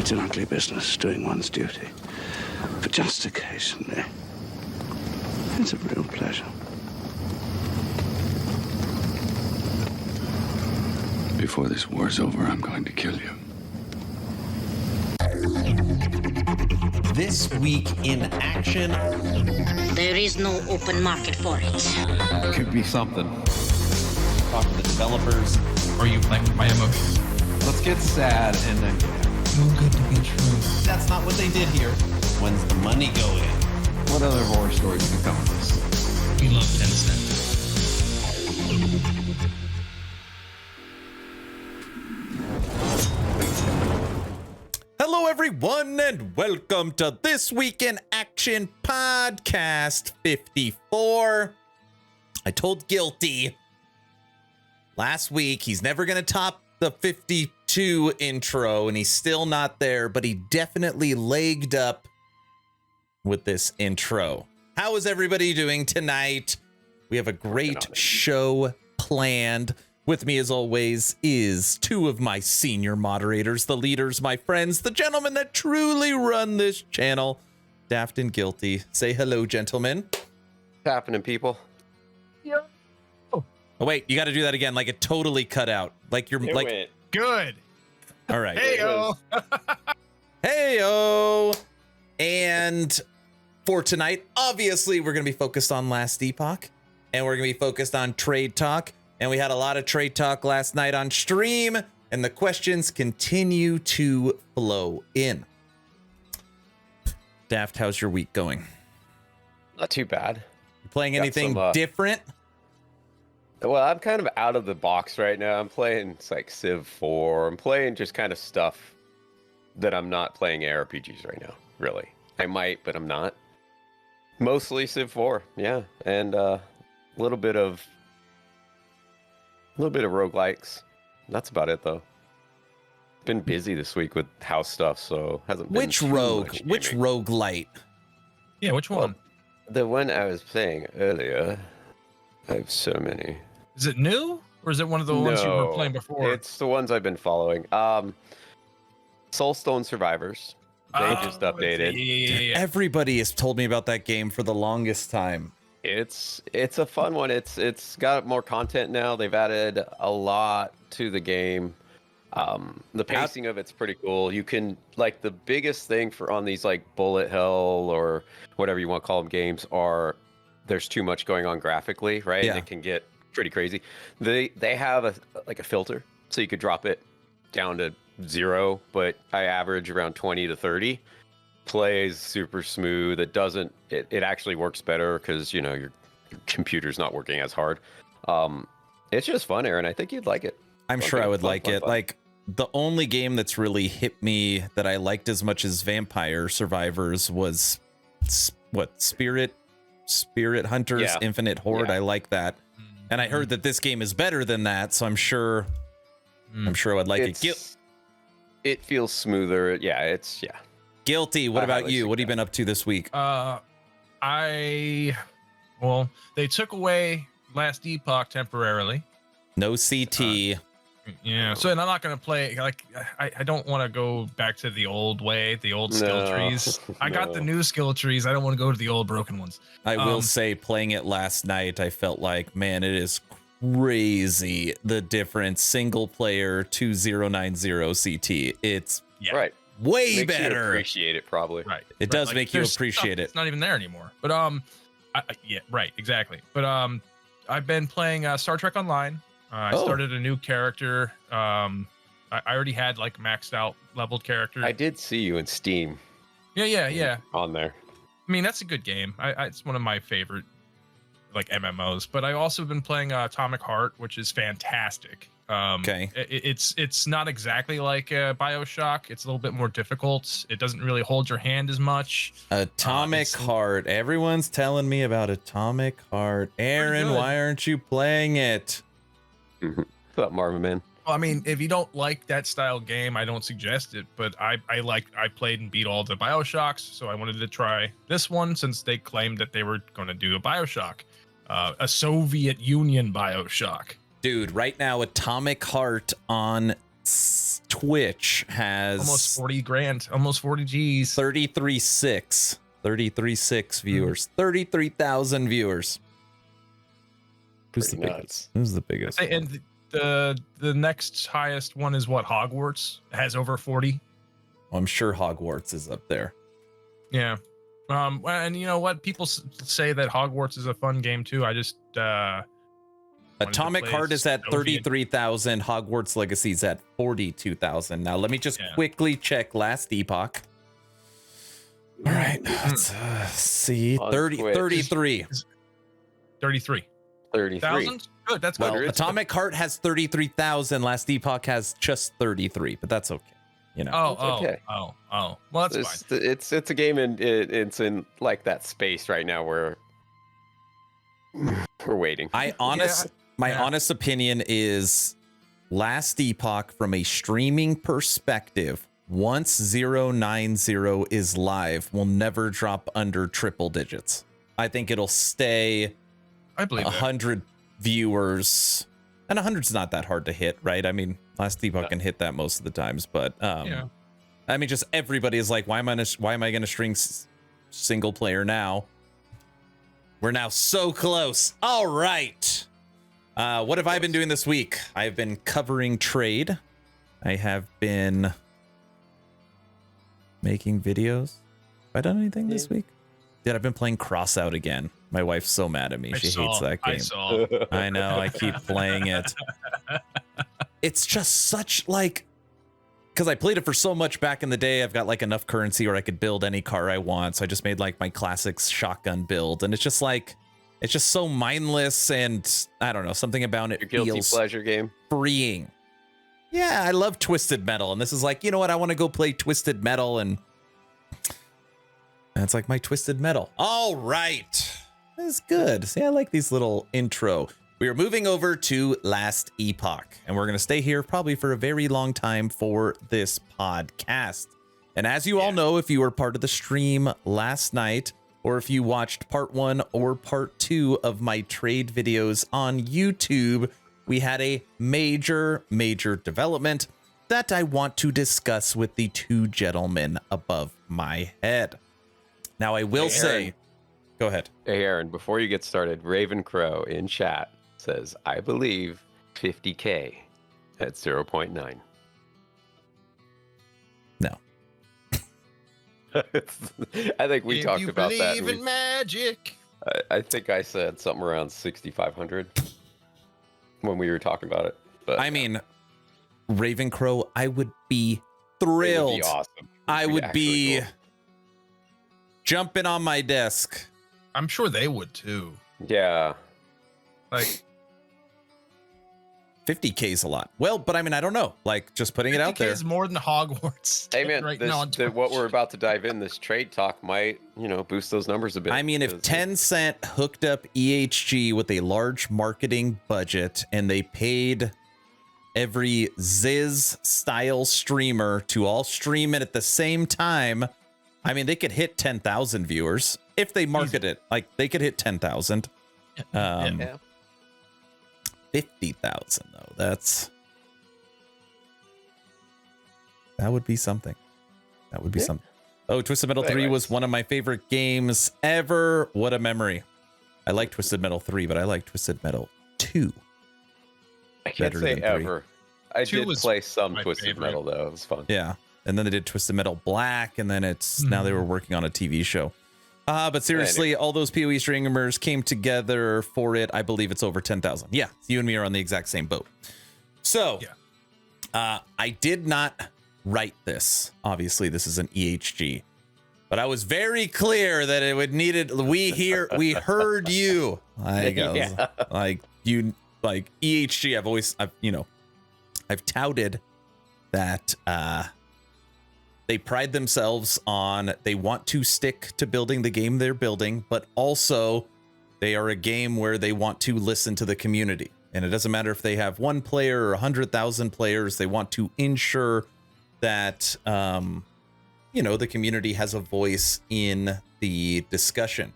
It's an ugly business, doing one's duty. But just occasionally, it's a real pleasure. Before this war's over, I'm going to kill you. This week in action. There is no open market for it. Could be something. Talk to the developers. Are you playing with my emotions? Let's get sad and then Too good to be true. That's not what they did here. When's the money go in? what other horror stories can come of this? We love Tencent. Hello, everyone, and welcome to This Week in Action Podcast 54. I told Guilty last week he's never going to top the 52 intro, and he's still not there, but he definitely legged up with this intro. How is everybody doing tonight? We have a great show planned. With me, as always, is two of my senior moderators, the leaders, my friends, the gentlemen that truly run this channel, Daft and Guilty. Say hello, gentlemen. What's happening, people? Oh, wait, you got to do that again, like it totally cut out. Like you're like, Went. Good. all right. Hey-o. Hey-o. And for tonight, obviously, we're going to be focused on Last Epoch, and we're going to be focused on trade talk. And we had a lot of trade talk last night on stream, and the questions continue to flow in. Daft, how's your week going? Not too bad. You playing Got anything some, different? Well, I'm kind of out of the box right now. I'm playing it's like Civ 4. I'm playing just kind of stuff that I'm not playing ARPGs right now, really. I might, but I'm not. Mostly Civ 4, yeah. And a little bit of roguelikes. That's about it, though. Been busy this week with house stuff, so hasn't been Which too rogue? much Which gaming. roguelite? Yeah, which one? The one I was playing earlier. I have so many. Is it new? Or is it one of the ones you were playing before? It's the ones I've been following. Soulstone Survivors. They just updated. Yeah. Everybody has told me about that game for the longest time. It's a fun one. It's got more content now. They've added a lot to the game. The pacing of it's pretty cool. You can like the biggest thing for on these like bullet hell or whatever you want to call them games are there's too much going on graphically, right? Yeah. And it can get pretty crazy. They have a filter so you could drop it down to 0, but I average around 20 to 30. Plays super smooth. It actually works better because your computer's not working as hard. It's just fun, Aaron. I think you'd like it. I'm sure I would like it. Fun. Like the only game that's really hit me that I liked as much as Vampire Survivors was Spirit Hunters Yeah. Infinite Horde. Yeah. I like that. And I heard that this game is better than that, so I'm sure I would like it. It feels smoother. Yeah. Guilty. What I about highly you? What have you suggest. been up to this week? They took away Last Epoch temporarily. No CT. Yeah, so and I'm not gonna play like I don't want to go back to the old way, the old skill No, trees. I got the new skill trees. I don't want to go to the old broken ones. I will say, playing it last night, I felt like, man, it is crazy the difference. Single player 2090 CT. It's Yeah, Right. way Makes you better. appreciate it, probably. right. It does Like, make you there's appreciate stuff it. It's not even there anymore. But yeah, right, exactly. But I've been playing Star Trek Online. I started a new character. I already had like maxed out leveled character. I did see you in Steam Yeah. on there. I mean, that's a good game. It's one of my favorite like MMOs. But I also been playing Atomic Heart, which is fantastic. Okay. It's not exactly like BioShock. It's a little bit more difficult. It doesn't really hold your hand as much. Atomic Heart. Everyone's telling me about Atomic Heart. Aaron, good. why aren't you playing it? What's up, Marvin, man? Well, I mean, if you don't like that style game, I don't suggest it. But I played and beat all the BioShocks, so I wanted to try this one since they claimed that they were going to do a BioShock, a Soviet Union BioShock. Dude, right now, Atomic Heart on Twitch has Almost 40 grand, almost 40 G's. 33.6 viewers, 33,000 viewers. Who's the Pretty biggest? nuts. Who's the biggest? And the next highest one is what? Hogwarts has over 40. I'm sure Hogwarts is up there. Yeah. And you know what? People say that Hogwarts is a fun game too. I just Atomic Heart is at 33,000. Hogwarts Legacy's at 42,000. Now let me just quickly check last Epoch. All right, let's see. On 33. 33. 33. Good. That's Well, good. Atomic Heart has 33,000. Last Epoch has just 33, but that's okay. You know. okay. Oh. Well, that's fine. It's a game it's in like that space right now where we're waiting. My honest opinion is last Epoch from a streaming perspective, once 090 is live, will never drop under triple digits. I think it'll stay I believe 100 viewers, and 100's not that hard to hit, right? I mean, last Epoch can hit that most of the times, but I mean, just everybody is like, why am I going to stream single player now? We're now so close. All right. What have I been doing this week? I've been covering trade. I have been making videos. Have I done anything this week? Dude, I've been playing Crossout again. My wife's so mad at me. She hates that game. I know. I keep playing it. It's just such like, because I played it for so much back in the day. I've got like enough currency where I could build any car I want. So I just made like my classic shotgun build, and it's just like, it's just so mindless, and I don't know, something about it Your guilty feels pleasure game. freeing. Yeah, I love Twisted Metal, and this is like, you know what? I want to go play Twisted Metal, and it's like my Twisted Metal. All right. That's good. See, I like these little intro. We are moving over to last Epoch, and we're going to stay here probably for a very long time for this podcast. And as you all know, if you were part of the stream last night, or if you watched part 1 or part 2 of my trade videos on YouTube, we had a major development that I want to discuss with the two gentlemen above my head. Now, I will say, go ahead. Hey, Aaron, before you get started, Raven Crow in chat says, I believe 50K at 0.9. No. I think we talked about that. If you believe in magic. I think I said something around 6,500 when we were talking about it. But I mean, Ravencrow, I would be thrilled. it would be awesome. I would actually be cool. jumping on my desk. I'm sure they would too. Yeah. Like 50K is a lot. Well, but I mean, I don't know. Like, just putting it out 50K there. is more than Hogwarts. Hey man, right this, now on what Twitch. we're about to dive in, this trade talk might, boost those numbers a bit. I mean, if Tencent hooked up EHG with a large marketing budget and they paid every Ziz style streamer to all stream it at the same time, I mean, they could hit 10,000 viewers if they market it. Like, they could hit 10,000. yeah. 50,000 though. That would be something. That would be something. Oh, Twisted Metal 3 was one of my favorite games ever. What a memory. I like Twisted Metal 3, but I like Twisted Metal 2. I can't better say than 3. ever. I 2 did was play some my Twisted favorite. Metal though. It was fun. Yeah. And then they did Twisted Metal Black, and then now they were working on a TV show. But seriously, all those PoE streamers came together for it. I believe it's over 10,000. Yeah, you and me are on the exact same boat. So, I did not write this. Obviously, this is an EHG. But I was very clear that it would needed. We heard you. Like EHG. I've touted that they pride themselves on, they want to stick to building the game they're building, but also they are a game where they want to listen to the community. And it doesn't matter if they have 1 player or 100,000 players, they want to ensure that, the community has a voice in the discussion.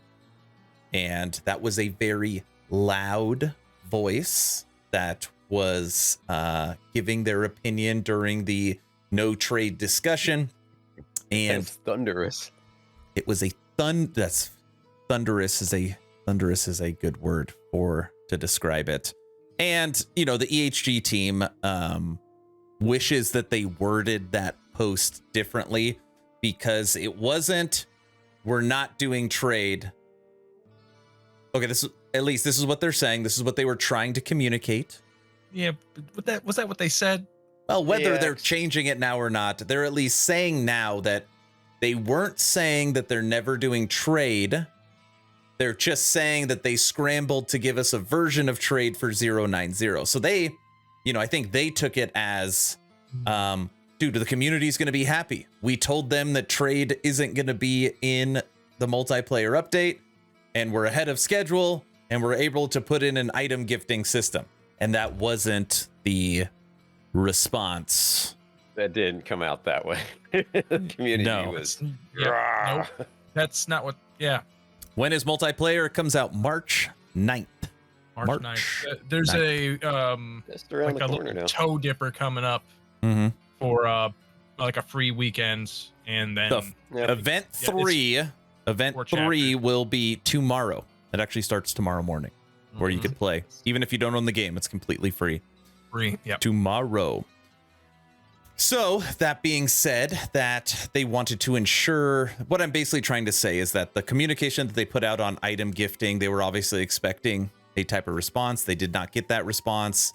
And that was a very loud voice that was giving their opinion during the no trade discussion. And It's thunderous. it was a thunderous is a good word to describe it. And, you know, the EHG team wishes that they worded that post differently, because it wasn't, we're not doing trade. Okay, this is what they're saying. This is what they were trying to communicate. Yeah, but was that what they said? Well, whether Yeah. they're changing it now or not, they're at least saying now that they weren't saying that they're never doing trade. They're just saying that they scrambled to give us a version of trade for 090. So they, you know, I think they took it as, dude, the community's going to be happy. We told them that trade isn't going to be in the multiplayer update, and we're ahead of schedule, and we're able to put in an item gifting system. And that wasn't the response. That didn't come out that way. The community No. was. Yeah, nope. That's not what. Yeah, When is multiplayer? It comes out March 9th. March 9th. There's a Just around like a the corner little now. toe dipper coming up Mm-hmm. for like a free weekend, and then Yeah. Event it's 3 4 will be tomorrow. It actually starts tomorrow morning, where you Mhm. could play. Even if you don't own the game, it's completely free free. Yep. tomorrow. So that being said, that they wanted to ensure, what I'm basically trying to say is that the communication that they put out on item gifting, they were obviously expecting a type of response. They did not get that response.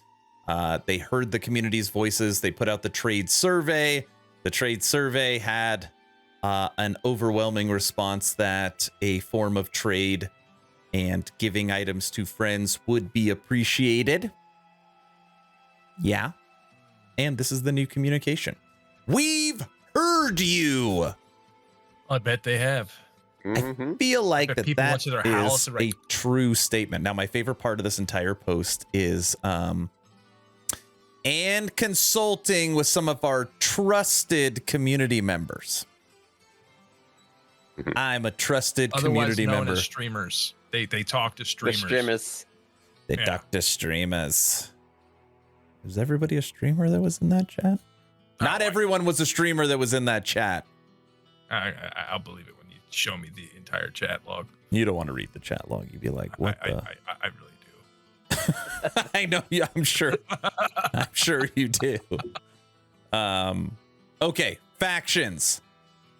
They heard the community's voices. They put out the trade survey. The trade survey had an overwhelming response that a form of trade and giving items to friends would be appreciated. Yeah. And this is the new communication. We've heard you. I bet they have. Mhm. Feel like Bet that people went to their house is and a like- true statement. Now, my favorite part of this entire post is and consulting with some of our trusted community members. I'm a trusted Otherwise community known member. as streamers. They talk to The streamers. streamers. They Yeah. talk to streamers. Is everybody a streamer that was in that chat? Not everyone was a streamer that was in that chat. I'll believe it when you show me the entire chat log. You don't want to read the chat log. You'd be like, what I the? really do. I know. Yeah, I'm sure. I'm sure you do. Okay. Factions: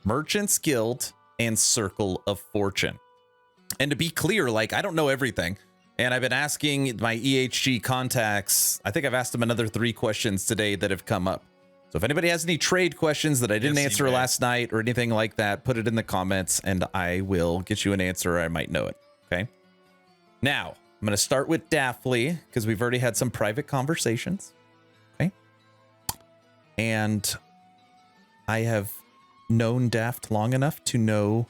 Merchants Guild and Circle of Fortune. And to be clear, like, I don't know everything. And I've been asking my EHG contacts. I think I've asked them another 3 questions today that have come up. So if anybody has any trade questions that I didn't Yes, answer you may. last night or anything like that, put it in the comments and I will get you an answer, or I might know it. Okay. Now, I'm going to start with Daphne because we've already had some private conversations. Okay. And I have known Daft long enough to know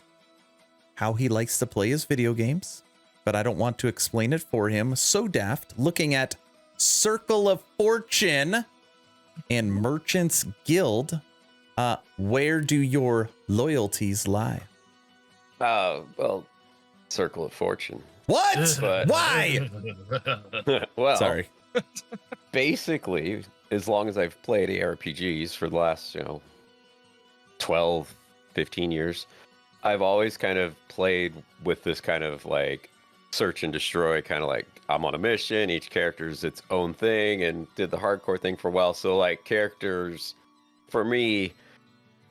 how he likes to play his video games, but I don't want to explain it for him. So Daft, looking at Circle of Fortune and Merchants Guild, where do your loyalties lie? Well, Circle of Fortune. What? But- Why? Well, Sorry. basically, as long as I've played ARPGs for the last, 12, 15 years, I've always kind of played with this kind of like search and destroy, kind of like I'm on a mission, each character's its own thing, and did the hardcore thing for a while. So like characters, for me,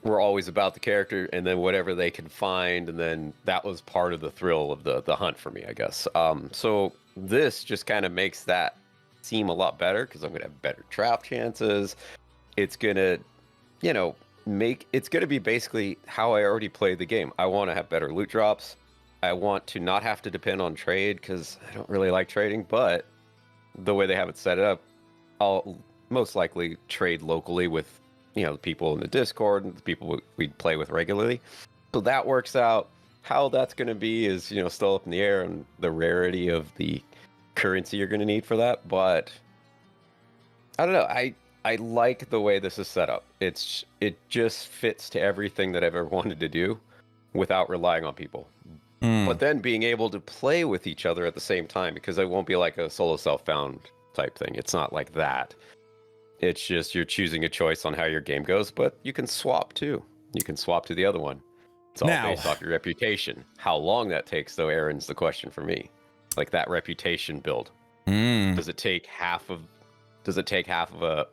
were always about the character and then whatever they can find, and then that was part of the thrill of the hunt for me, I guess. So this just kind of makes that seem a lot better because I'm gonna have better trap chances. It's gonna, it's gonna be basically how I already played the game. I want to have better loot drops. I want to not have to depend on trade because I don't really like trading, but the way they have it set up, I'll most likely trade locally with, the people in the Discord and the people we play with regularly. So that works out. How that's going to be is, still up in the air, and the rarity of the currency you're going to need for that. But I don't know. I like the way this is set up. It just fits to everything that I've ever wanted to do without relying on people. But then being able to play with each other at the same time, because it won't be like a solo self-found type thing. It's not like that. It's just you're choosing a choice on how your game goes, but you can swap too. You can swap to the other one. It's all Now- based off your reputation. How long that takes, though, Aaron's the question for me. Like that reputation build. Does it take half of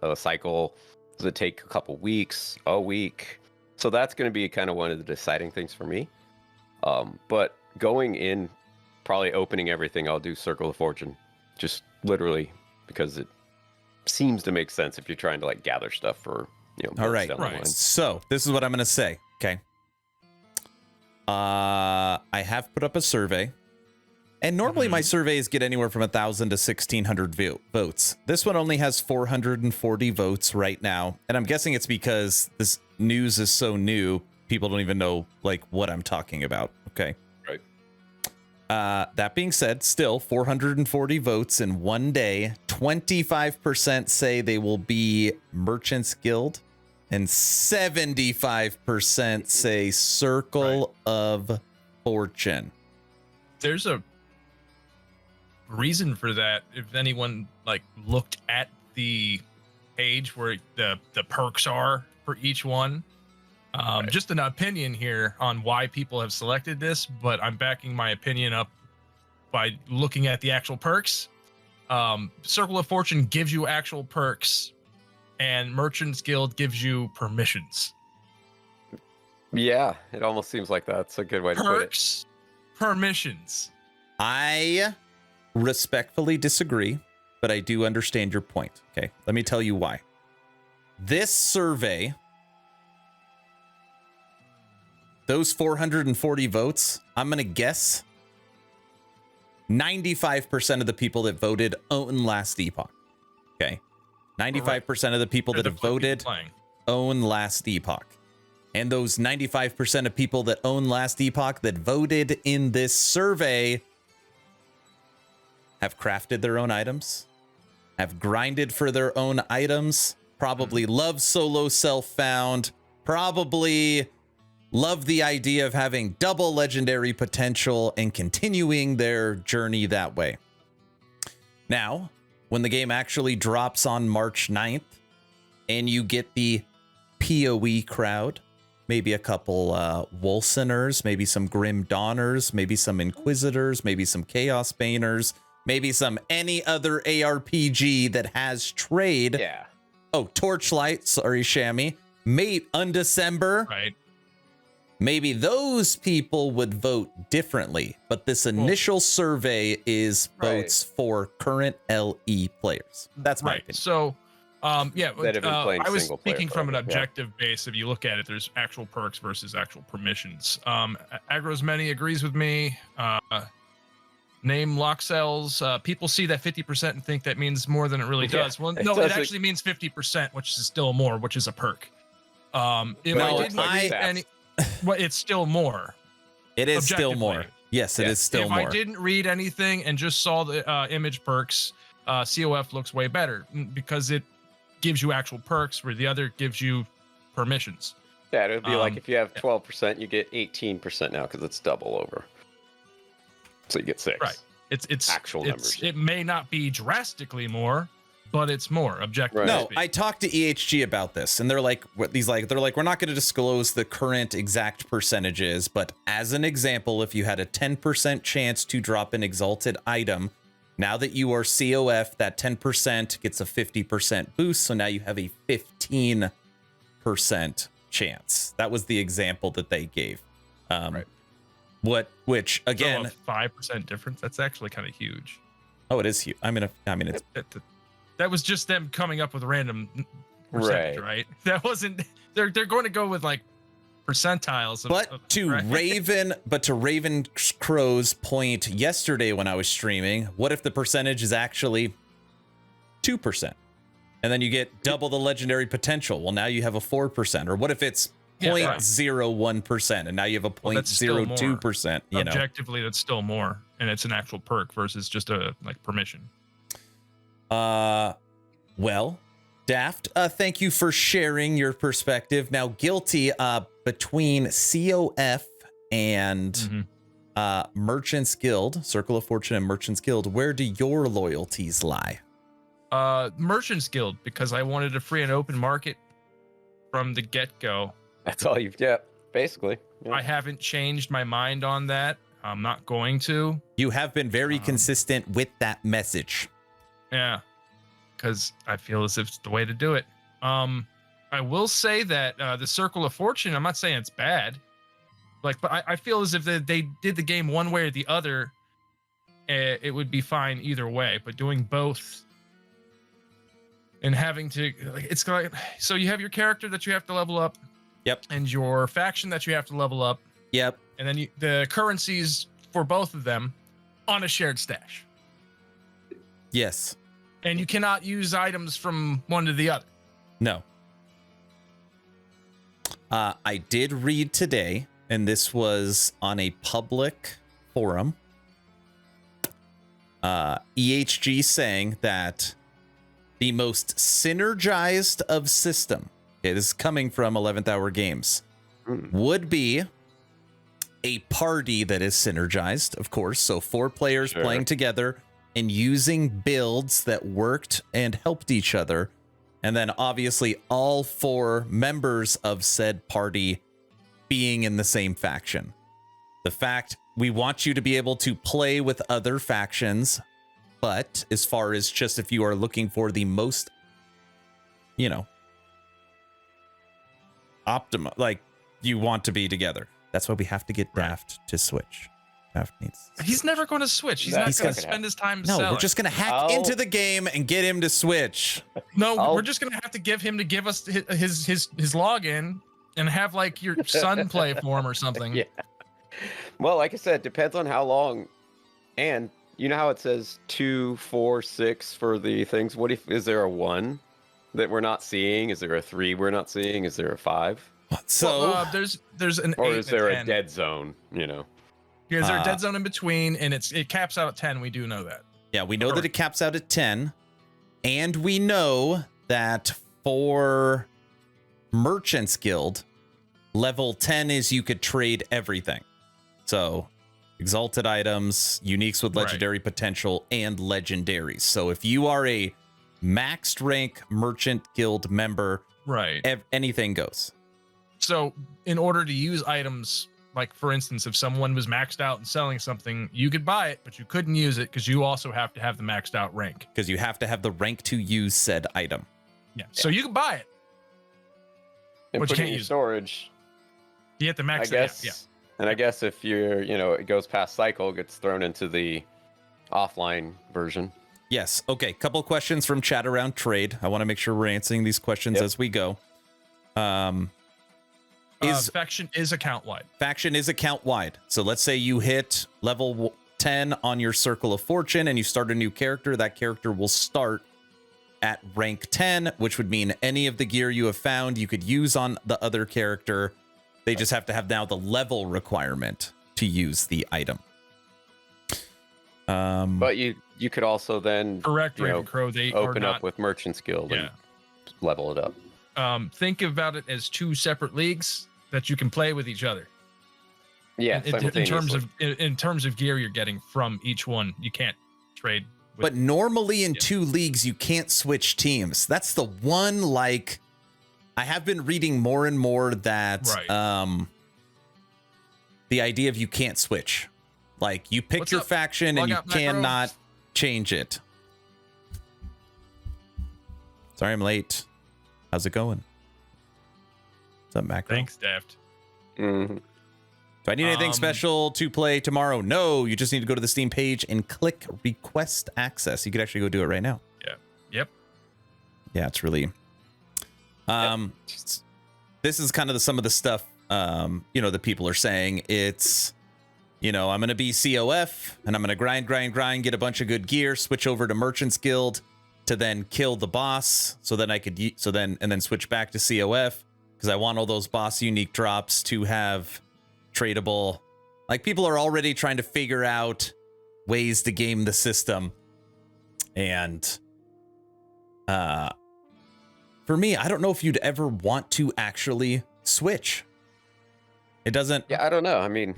a cycle? Does it take a couple weeks, a week? So that's going to be kind of one of the deciding things for me. But going in, probably opening everything, I'll do Circle of Fortune. Just literally because it seems to make sense if you're trying to like gather stuff for, All right. down the line. So this is what I'm going to say. Okay. I have put up a survey, and normally my surveys get anywhere from 1,000 to 1,600 votes. This one only has 440 votes right now, and I'm guessing it's because this news is so new, people don't even know like what I'm talking about. Okay. Right. That being said, still 440 votes in one day. 25% say they will be Merchants Guild, and 75% say Circle of Fortune. There's a reason for that. If anyone like looked at the page where the perks are for each one, just an opinion here on why people have selected this, but I'm backing my opinion up by looking at the actual perks. Circle of Fortune gives you actual perks, and Merchants Guild gives you permissions. Yeah, it almost seems like that's a good way to put it. Perks, permissions. I respectfully disagree, but I do understand your point. Okay, let me tell you why. This survey, those 440 votes, I'm going to guess 95% of the people that voted own Last Epoch. Okay. 95% of the people that have voted own Last Epoch. And those 95% of people that own Last Epoch that voted in this survey have crafted their own items, have grinded for their own items, probably love solo self-found, probably love the idea of having double legendary potential and continuing their journey that way. Now, when the game actually drops on March 9th and you get the PoE crowd, maybe a couple Wolseners, maybe some Grim Dawners, maybe some Inquisitors, maybe some Chaos Baners, maybe some any other ARPG that has trade. Yeah. Oh, Torchlight, sorry, Shammy. Mate, Undecember. Right. Maybe those people would vote differently, but this initial survey is votes for current LE players. That's my opinion. So, yeah, That have been playing I was single player speaking from an forever, yeah. objective base. If you look at it, there's actual perks versus actual permissions. Agro's Many agrees with me. Name lock cells. People see that 50% and think that means more than it really Yeah, does. Well, it no, it doesn't- actually means 50%, which is still more, which is a perk. If No, I it's didn't like read stats. any, well, it's still more. It is still more. objectively. Yes, it is still If more. I didn't read anything and just saw the image perks, COF looks way better because it gives you actual perks, where the other gives you permissions. Yeah, it would be like if you have yeah. 12%, you get 18% now because it's double over. So you get 6. Right. It's Actual numbers. It may not be drastically more, but it's more objectively. Right. No, speaking. I talked to EHG about this, and they're like, we're not going to disclose the current exact percentages, but as an example, if you had a 10% chance to drop an exalted item, now that you are COF, that 10% gets a 50% boost, so now you have a 15% chance. That was the example that they gave. Right. Which again, So a 5% difference. That's actually kind of huge. oh, it is huge. I mean, it's That was just them coming up with a random percentage, right? That wasn't. They're going to go with like percentiles. But to Raven Crow's point yesterday when I was streaming, what if the percentage is actually 2%? And then you get double the legendary potential. Well, now you have a 4%. Or what if it's 0.01% and now you have a Well, that's still more. 0.02%, you know? Objectively, that's still more, and it's an actual perk versus just a like permission. Well, Daft, thank you for sharing your perspective. Now, Guilty, between COF and Merchants Guild, Circle of Fortune and Merchants Guild, where do your loyalties lie? Merchants Guild, because I wanted a free and open market from the get-go. That's all you've got, basically. Yeah. I haven't changed my mind on that. I'm not going to. You have been very consistent with that message. Yeah, because I feel as if it's the way to do it. I will say that the Circle of Fortune, I'm not saying it's bad. But I feel as if they did the game one way or the other, it would be fine either way. But doing both and having to, it's like, so you have your character that you have to level up. Yep. And your faction that you have to level up. Yep. And then the currencies for both of them on a shared stash. Yes. And you cannot use items from one to the other. No. I did read today, and this was on a public forum, EHG saying that the most synergized of system, okay, this is coming from 11th Hour Games, would be a party that is synergized, of course. So 4 players playing together and using builds that worked and helped each other. And then obviously all 4 members of said party being in the same faction. The fact we want you to be able to play with other factions, but as far as just if you are looking for the most, optimal, like you want to be together. That's why we have to get Daft to switch. Daft needs. He's never going to switch. He's not going to spend his time No, selling. we're just going to hack into the game and get him to switch. No, we're just going to have to give him to give us his login and have like your son play for him or something. Yeah. Well, like I said, depends on how long. And you know how it says 2, 4, 6 for the things? What if, is there a 1 that we're not seeing? Is there a 3 we're not seeing? Is there a 5? So there's an 8 or is there and a 10. dead zone, Yeah, is there a dead zone in between, and it caps out at 10. We do know that. Yeah, we know that it caps out at 10. And we know that for Merchants Guild, level 10 is you could trade everything. So exalted items, uniques with legendary potential, and legendaries. So if you are a maxed rank Merchant Guild member, anything goes. So in order to use items, like for instance, if someone was maxed out and selling something, you could buy it, but you couldn't use it because you also have to have the maxed out rank. Because you have to have the rank to use said item. Yeah. So you can buy it. And but put you it can't in your use storage. You have to max I guess. it. Yeah. And I guess if you're, it goes past cycle, it gets thrown into the offline version. Yes. Okay. Couple questions from chat around trade. I want to make sure we're answering these questions as we go. Faction is account wide. Faction is account wide. So let's say you hit level 10 on your Circle of Fortune and you start a new character. That character will start at rank 10, which would mean any of the gear you have found you could use on the other character. They just have to have now the level requirement to use the item. But you could also then Ravencrow, they open are up not, with Merchants Guild and level it up. Think about it as 2 separate leagues that you can play with each other. Yeah, in terms of gear you're getting from each one, you can't trade. But normally in 2 leagues, you can't switch teams. That's the one, I have been reading more and more that the idea of you can't switch. Like, you pick your faction and you cannot change it. Sorry I'm late. How's it going? What's up, Macro? Thanks, Daft. Mm-hmm. Do I need anything special to play tomorrow? No, you just need to go to the Steam page and click request access. You could actually go do it right now. Yeah. Yep. Yeah, it's really... This is kind of some of the stuff, that people are saying. It's, I'm going to be COF, and I'm going to grind, get a bunch of good gear, switch over to Merchants Guild to then kill the boss, so then I could, and then switch back to COF, because I want all those boss unique drops to have tradable. Like, people are already trying to figure out ways to game the system. And for me, I don't know if you'd ever want to actually switch. It doesn't. Yeah, I don't know. I mean,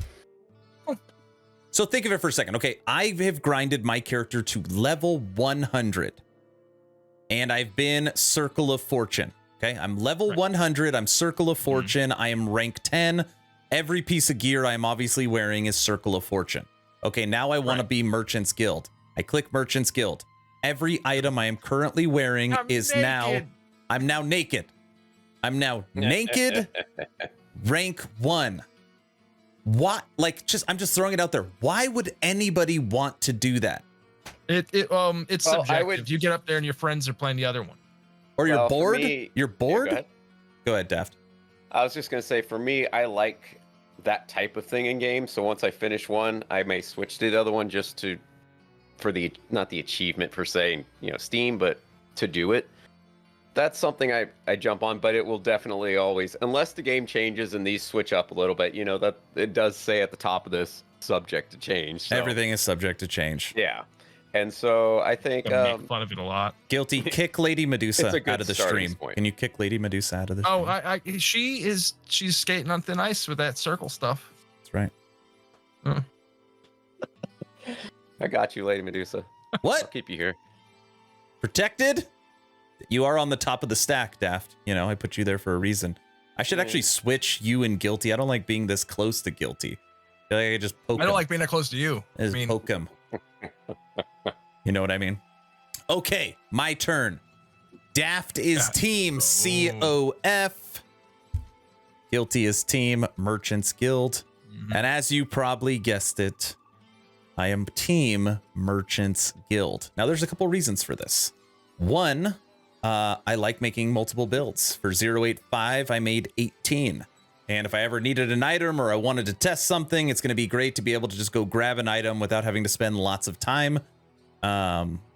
so think of it for a second. Okay, I have grinded my character to level 100. and I've been Circle of Fortune. Okay, I'm level 100. I'm Circle of Fortune. I am rank 10. Every piece of gear I'm obviously wearing is Circle of Fortune. Okay, now I want to be Merchant's Guild. I click Merchant's Guild. Every item I am currently wearing is now... I'm now naked. I'm now naked, rank 1. What? Like, I'm just throwing it out there. Why would anybody want to do that? It's subjective. You get up there and your friends are playing the other one. Or you're bored? Me, you're bored? Yeah, go ahead, Daft. I was just going to say, for me, I like that type of thing in games. So once I finish one, I may switch to the other one just not the achievement per se, Steam, but to do it. That's something I jump on, but it will definitely always, unless the game changes and these switch up a little bit, that it does say at the top of this, subject to change. So. Everything is subject to change. Yeah. And so I think make fun of it a lot. Guilty, kick Lady Medusa out of the stream. Point. Can you kick Lady Medusa out of the stream? Oh, she's skating on thin ice with that circle stuff. That's right. I got you, Lady Medusa. What? I'll keep you here. Protected? You are on the top of the stack, Daft. I put you there for a reason. I should actually switch you and Guilty. I don't like being this close to Guilty. I feel like I just poke him. I don't like being that close to you. Poke him. You know what I mean? Okay, my turn. Daft is team COF. Guilty is team Merchant's Guild. And as you probably guessed it, I am team Merchant's Guild. Now, there's a couple reasons for this. One, I like making multiple builds. For 085, I made 18. And if I ever needed an item or I wanted to test something, it's going to be great to be able to just go grab an item without having to spend lots of time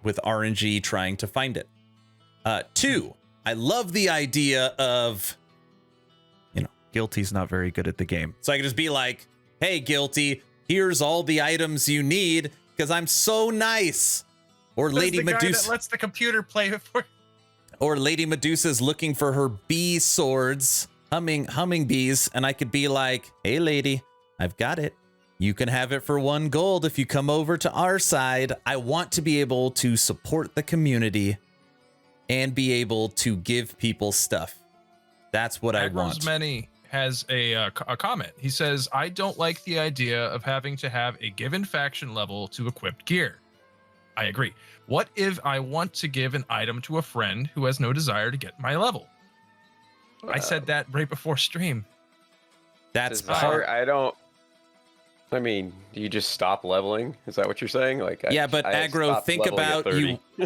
with RNG trying to find it. 2, I love the idea of, Guilty's not very good at the game. So I can just be like, hey, Guilty, here's all the items you need because I'm so nice. Or Lady Medusa. That lets the computer play it for you. Or Lady Medusa's looking for her bee swords, humming bees, and I could be like, hey, lady, I've got it. You can have it for 1 gold if you come over to our side. I want to be able to support the community and be able to give people stuff. That's what I want. Many has a comment. He says, I don't like the idea of having to have a given faction level to equip gear. I agree. What if I want to give an item to a friend who has no desire to get my level? I said that right before stream. That's part. Do you just stop leveling? Is that what you're saying? But Aggro, think about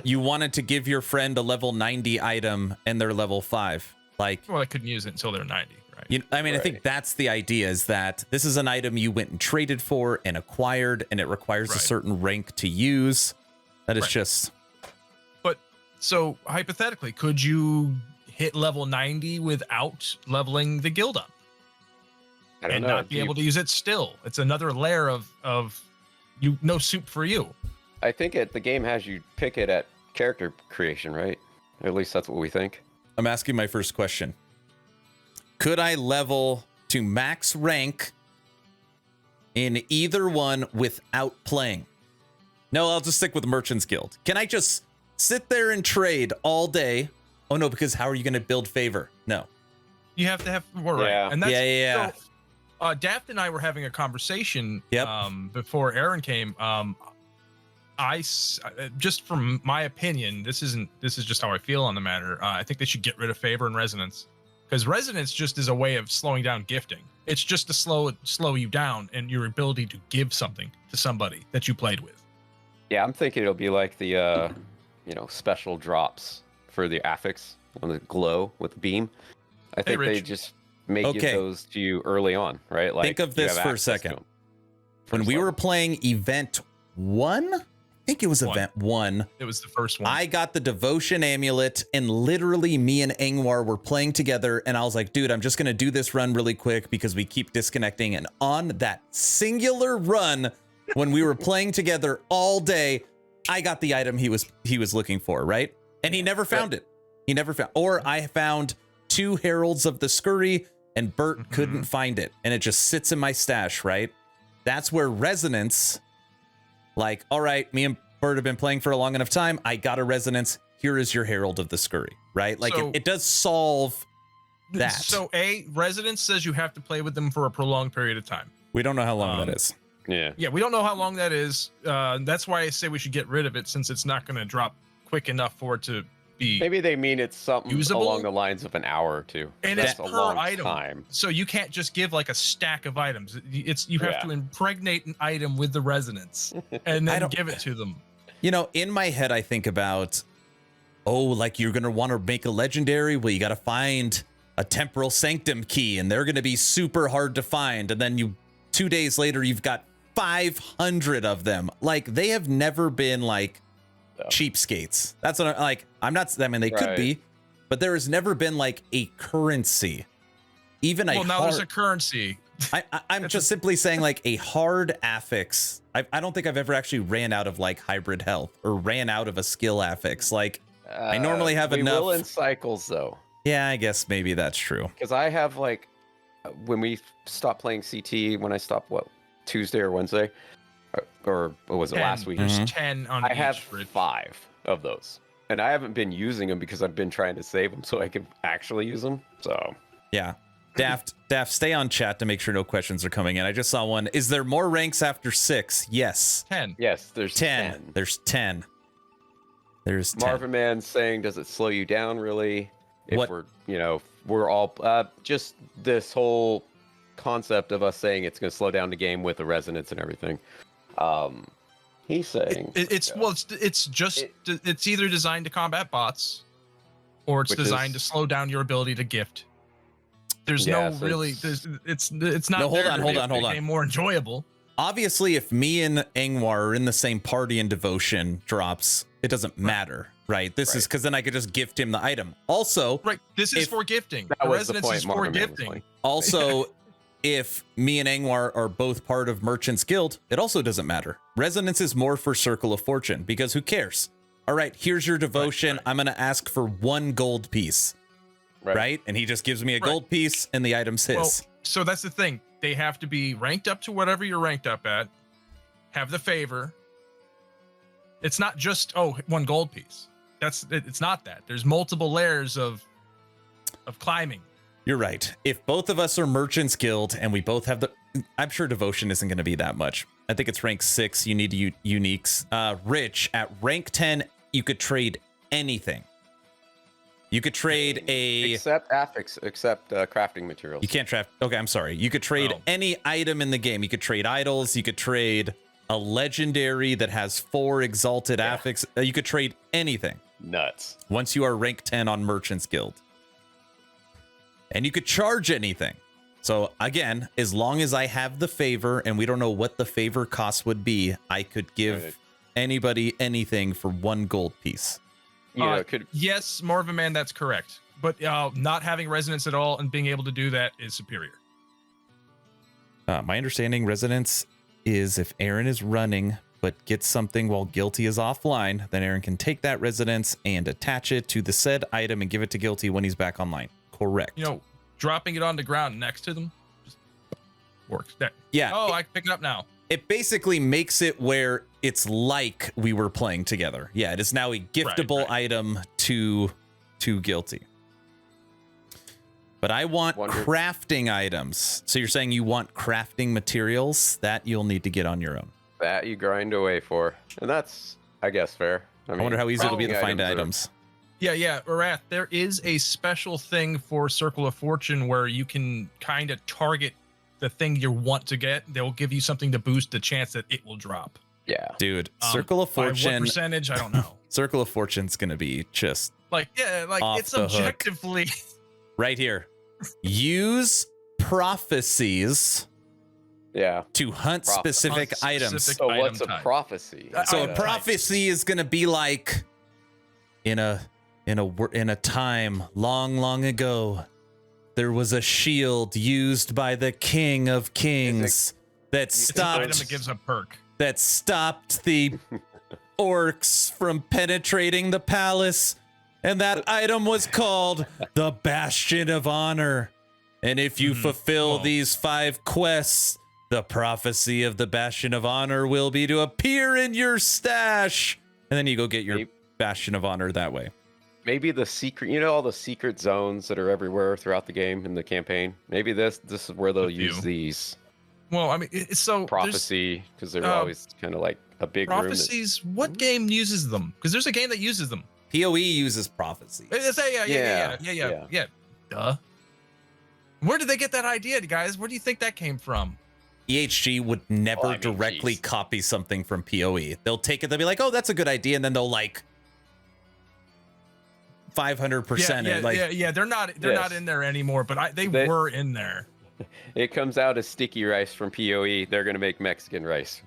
you wanted to give your friend a level 90 item and they're level 5. I couldn't use it until they're 90, right? I think that's the idea, is that this is an item you went and traded for and acquired, and it requires a certain rank to use. That is just... But, so, hypothetically, could you hit level 90 without leveling the guild up? I don't know. Not be able to use it still? It's another layer of no soup for you. I think the game has you pick it at character creation, right? Or at least that's what we think. I'm asking my first question. Could I level to max rank in either one without playing? No, I'll just stick with Merchant's Guild. Can I just sit there and trade all day? Oh, no, because how are you going to build favor? No. You have to have... Right. Yeah. And that's, yeah. So, Daft and I were having a conversation Yep. Before Aaron came. Just from my opinion, this is just how I feel on the matter. I think they should get rid of favor and resonance, because resonance just is a way of slowing down gifting. It's just to slow you down and your ability to give something to somebody that you played with. Yeah, I'm thinking it'll be like the special drops for the affix on the glow with the beam. I think they just give those to you early on, right? Think of this for a second. When we were playing Event 1, I think it was Event 1. It was the first one. I got the Devotion Amulet, and literally me and Angwar were playing together, and I was like, dude, I'm just going to do this run really quick because we keep disconnecting. And on that singular run, when we were playing together all day, I got the item he was looking for, right? And he never found it. He never found, or I found 2 Heralds of the Scurry, and Bert couldn't find it, and it just sits in my stash, right? That's where resonance, all right, me and Bert have been playing for a long enough time. I got a resonance. here is your Herald of the Scurry, right? Like So- it does solve that. So residence says you have to play with them for a prolonged period of time. We don't know how long that is. Yeah. Yeah, we don't know how long that is. That's why I say we should get rid of it, since it's not going to drop quick enough for it to be. Maybe they mean it's something Usable? along the lines of an hour or two. And That's it's a per long item. time. So you can't just give like a stack of items. You have to impregnate an item with the resonance and then give it to them. You know, in my head, I think about, like you're going to want to make a legendary. Well, you got to find a temporal sanctum key, and they're going to be super hard to find. And then 2 days later, you've got 500 of them. Like, they have never been like cheapskates. That's what I'm not, I mean, they could be, but there has never been like a currency. Even well, now there's a currency. I'm just simply saying like a hard affix. I don't think I've ever actually ran out of like hybrid health or ran out of a skill affix. Like I normally have enough. We will in cycles though. Yeah, I guess maybe that's true. Because I have like, when we stopped playing CT, when I stopped, Tuesday or Wednesday? Or what was it, 10. last week? There's 10 on I each. have for it. 5 of those. And I haven't been using them because I've been trying to save them so I can actually use them. So, Yeah. Daft, stay on chat to make sure no questions are coming in. I just saw one. Is there more ranks after 6? Yes. 10. yes, there's 10. There's 10. There's 10. Marvin Man's saying, does it slow you down really? If What- we're all just this whole concept of us saying it's going to slow down the game with the resonance and everything. He's saying It's either designed to combat bots, or it's Which designed is- to slow down your ability to gift. There's Yeah, no so really. it's- It's not. No, hold there on, to hold make on, the hold on. game more enjoyable. Obviously, if me and Angwar are in the same party and devotion drops, it doesn't matter, right? This is because then I could just gift him the item. Also, Right. This is If- for gifting. That The was the resonance point is for Marvin Man was gifting. playing. Also, if me and Angwar are both part of Merchant's Guild, it also doesn't matter. Resonance is more for Circle of Fortune because who cares? All right, here's your devotion. I'm going to ask for 1 gold piece, right? And he just gives me a gold piece and the item's his. Well, so that's the thing. They have to be ranked up to whatever you're ranked up at. Have the favor. It's not just 1 gold piece. It's not that. There's multiple layers of climbing. You're right. If both of us are Merchant's Guild and we both have I'm sure devotion isn't going to be that much. I think it's rank 6. You need uniques. Rich, at rank 10, you could trade anything. You could trade Except affix, except crafting materials. You can't trap. Okay, I'm sorry. You could trade any item in the game. You could trade idols. You could trade a legendary that has 4 exalted affix. You could trade anything Nuts. once you are rank 10 on Merchant's Guild. And you could charge anything. So again, as long as I have the favor and we don't know what the favor cost would be, I could give anybody anything for 1 gold piece. Yes, Marvin Man, that's correct. But not having resonance at all and being able to do that is superior. My understanding, resonance is if Aaron is running but gets something while Guilty is offline, then Aaron can take that resonance and attach it to the said item and give it to Guilty when he's back online. Correct. Dropping it on the ground next to them just works. Yeah. Oh, I can pick it up now. It basically makes it where it's like we were playing together. Yeah, it is now a giftable item to Guilty. But I want crafting items. So you're saying you want crafting materials? That you'll need to get on your own. That you grind away for. And that's, I guess, fair. I wonder how easy it'll be to find items. Yeah, Arath, there is a special thing for Circle of Fortune where you can kind of target the thing you want to get. They'll give you something to boost the chance that it will drop. Yeah. Dude, Circle of Fortune. By what percentage? I don't know. Circle of Fortune's going to be just off it's the hook. objectively. Right here. Use prophecies to hunt specific items. So what's a prophecy? So a prophecy is going to be like in a time long ago, there was a shield used by the King of Kings that It's an item that stopped gives a perk. that stopped the orcs from penetrating the palace, and that item was called the Bastion of Honor. And if you fulfill these 5 quests, the prophecy of the Bastion of Honor will be to appear in your stash. And then you go get your Bastion of Honor that way. Maybe the secret, all the secret zones that are everywhere throughout the game in the campaign. Maybe this is where they'll use these. Well, I mean, it's so prophecy, because they're always kind of like a big prophecies. What game uses them? Because there's a game that uses them. PoE uses prophecy. Yeah. Duh. Where did they get that idea, guys? Where do you think that came from? EHG would never directly copy something from PoE. They'll take it, they'll be like, oh, that's a good idea, and then they'll like 500% yeah. They're not in there anymore, but they were in there. It comes out as sticky rice from PoE. They're gonna make Mexican rice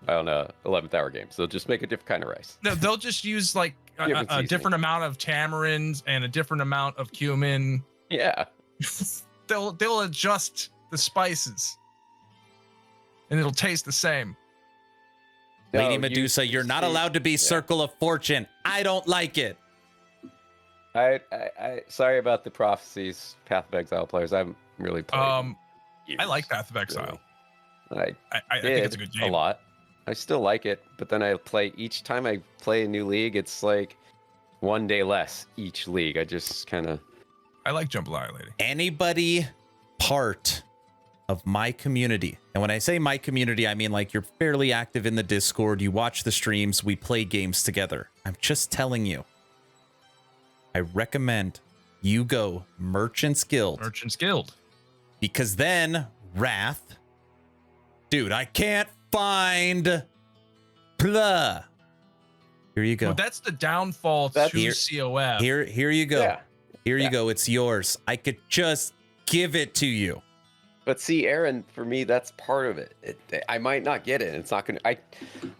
on 11th hour games. They'll just make a different kind of rice. No, they'll just use like a different amount of tamarinds and a different amount of cumin. Yeah. They'll adjust the spices, and it'll taste the same. Lady Medusa, you're not allowed to be Circle of Fortune. I don't like it. I sorry about the prophecies, Path of Exile players. I'm really playing. I like Path of Exile. I think it's a good game. A lot. I still like it, but then I play each time I play a new league. It's like one day less each league. I just kind of. I like Jambalaya Lady. Anybody part of my community, and when I say my community, I mean like you're fairly active in the Discord. You watch the streams. We play games together. I'm just telling you. I recommend you go Merchant's Guild. Merchant's Guild. Because then Wrath. Dude, I can't find blah. Here you go. Well, that's the downfall to COF. Here you go. Yeah. Here you go. It's yours. I could just give it to you. But see, Aaron, for me, that's part of it. I might not get it. It's not gonna.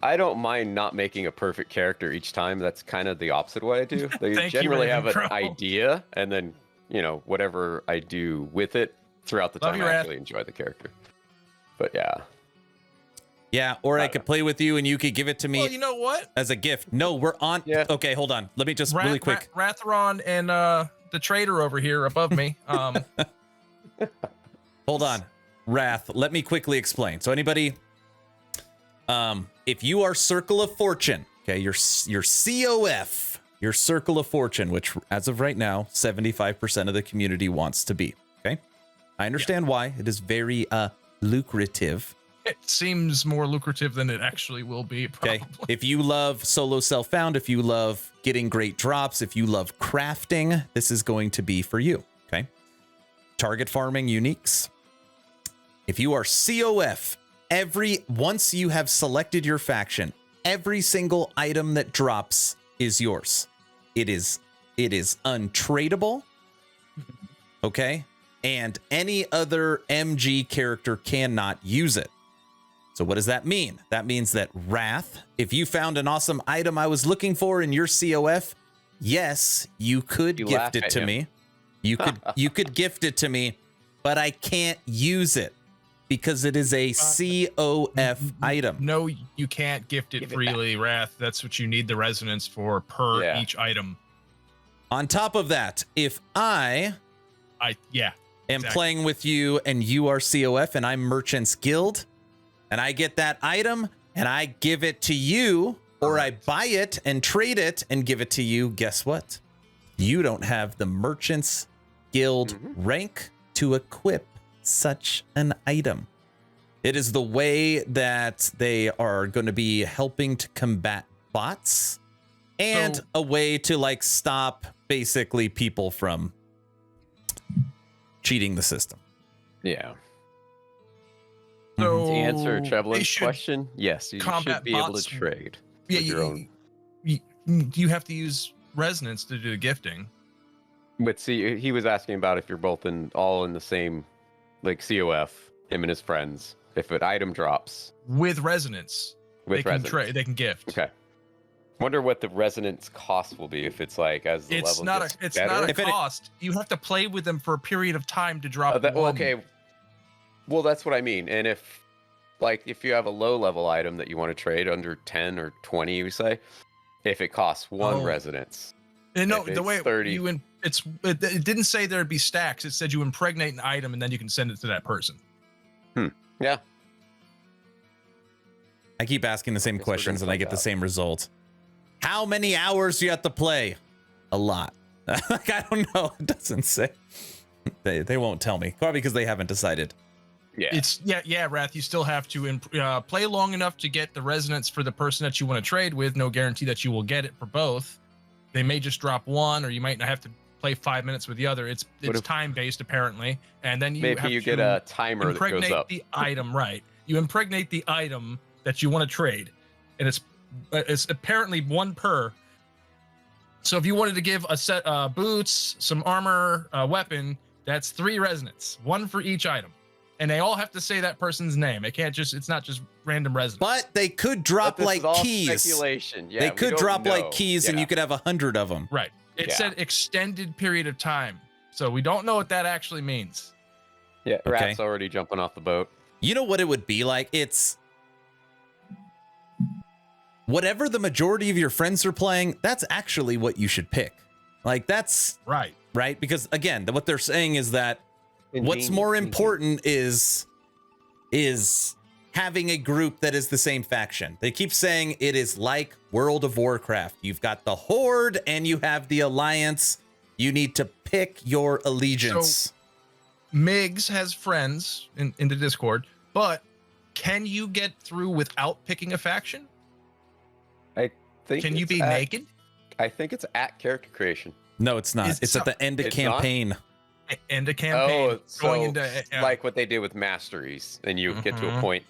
I don't mind not making a perfect character each time. That's kind of the opposite of what I do. They generally have an idea, and then whatever I do with it throughout the time, I actually enjoy the character. But yeah. Or I could play with you, and you could give it to me. Well, you know what? As a gift. No, we're on. Yeah. Okay, hold on. Let me just really quick. Ratheron and the trader over here above me. Hold on, Wrath. Let me quickly explain. So anybody, if you are Circle of Fortune, okay, your COF, your Circle of Fortune, which as of right now, 75% of the community wants to be. Okay, I understand why. It is very lucrative. It seems more lucrative than it actually will be. Probably. Okay, if you love solo self-found, if you love getting great drops, if you love crafting, this is going to be for you. Okay, target farming uniques. If you are COF, once you have selected your faction, every single item that drops is yours. It is untradeable. Okay? And any other MG character cannot use it. So what does that mean? That means that Wrath, if you found an awesome item I was looking for in your COF, yes, you could gift it to me. You could gift it to me, but I can't use it. Because it is a COF item. No, you can't gift it freely, Wrath. That's what you need the resonance for per each item. On top of that, if I am playing with you and you are COF and I'm Merchant's Guild, and I get that item and I give it to you, or I buy it and trade it and give it to you, guess what? You don't have the Merchant's Guild rank to equip such an item. It is the way that they are going to be helping to combat bots and a way to like stop basically people from cheating the system. Yeah. So to answer Trevlin's question, yes, you should be able to trade. Yeah, you have to use resonance to do the gifting. But see, he was asking about if you're both all in the same like COF, him and his friends. If an item drops with resonance, they can gift. Okay. Wonder what the resonance cost will be if it's like as the level gets better. It's not a cost. You have to play with them for a period of time to drop one. Okay. Well, that's what I mean. And if you have a low level item that you want to trade under 10 or 20, we say, if it costs one resonance. And no, the way 30, it didn't say there'd be stacks. It said you impregnate an item and then you can send it to that person. Yeah. I keep asking the same questions and I get the same result. How many hours do you have to play? A lot. Like, I don't know. It doesn't say. They won't tell me. Probably because they haven't decided. Yeah. It's Wrath. You still have to play long enough to get the resonance for the person that you want to trade with. No guarantee that you will get it for both. They may just drop one, or you might not have to play 5 minutes with the other. It's time based apparently, and then you have to get a timer that goes impregnate up. the item. Right, you impregnate the item that you want to trade, and it's apparently one per. So if you wanted to give a set boots, some armor, a weapon, that's 3 resonance, 1 for each item. And they all have to say that person's name. It's not just random resonance. But they could drop But this like is all keys. Speculation. Yeah, They we could don't drop like know. keys and Yeah. you could have 100 of them. Right. It Yeah. said extended period of time. So we don't know what that actually means. Yeah, Okay. Rat's already jumping off the boat. You know what it would be like? It's whatever the majority of your friends are playing, that's actually what you should pick. Like, that's Right. right. Because again, what they're saying is that what's more important is having a group that is the same faction. They keep saying it is like World of Warcraft. You've got the Horde and you have the Alliance. You need to pick your allegiance. Migs has friends in the Discord, but can you get through without picking a faction? I think. Can you it's be at- naked? I think it's at character creation. No, it's not. Is it It's at the end of It's not? campaign. End a campaign Oh, going so into like what they did with masteries, and you get to a Mhm. point.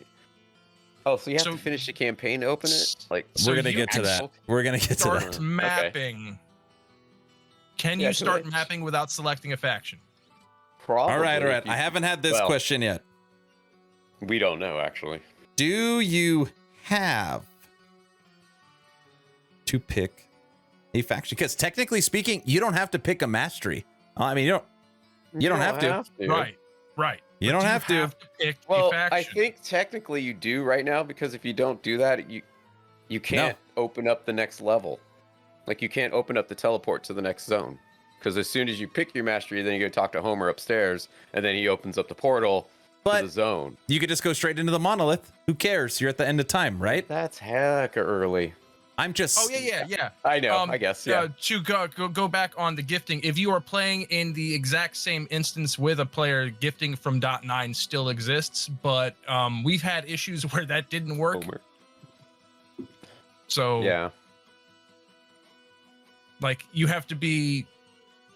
Oh, so you have So- to finish the campaign to open it? Like, So We're gonna you get to that. actually We're gonna get to start that. mapping. Can Yeah, you so start it's- mapping without selecting a faction? probably. All right. if you- I haven't had this well- question yet. We don't know actually. Do you have to pick a faction? Because technically speaking, you don't have to pick a mastery. I mean, you don't have to. Right. You But don't do have to. pick Well, a faction. I think technically you do right now, because if you don't do that, you can't open up the next level. Like, you can't open up the teleport to the next zone, because as soon as you pick your mastery, then you go talk to Homer upstairs, and then he opens up the portal to the zone. You could just go straight into the monolith. Who cares? You're at the end of time, right? That's hecka early. I'm just. Oh yeah. I know. I guess. Yeah. To go back on the gifting, if you are playing in the exact same instance with a player, gifting from .9 still exists, but we've had issues where that didn't work. Homer. So Yeah. like, you have to be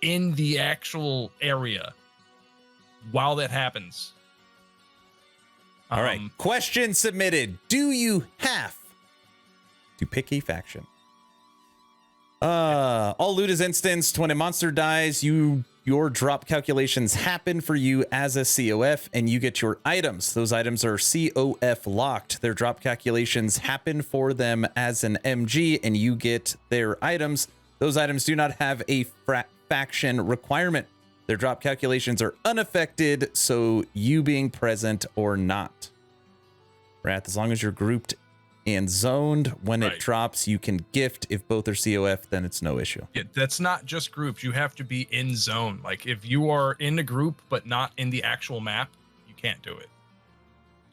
in the actual area while that happens. All right. Question submitted. Do you have to pick a faction? All loot is instanced. When a monster dies, your drop calculations happen for you as a COF, and you get your items. Those items are COF locked. Their drop calculations happen for them as an MG, and you get their items. Those items do not have a faction requirement. Their drop calculations are unaffected, so you being present or not. Wrath, as long as you're grouped and zoned, when it Right. drops, you can gift. If both are COF, then it's no issue. Yeah, that's not just groups. You have to be in zone. Like, if you are in a group but not in the actual map, you can't do it.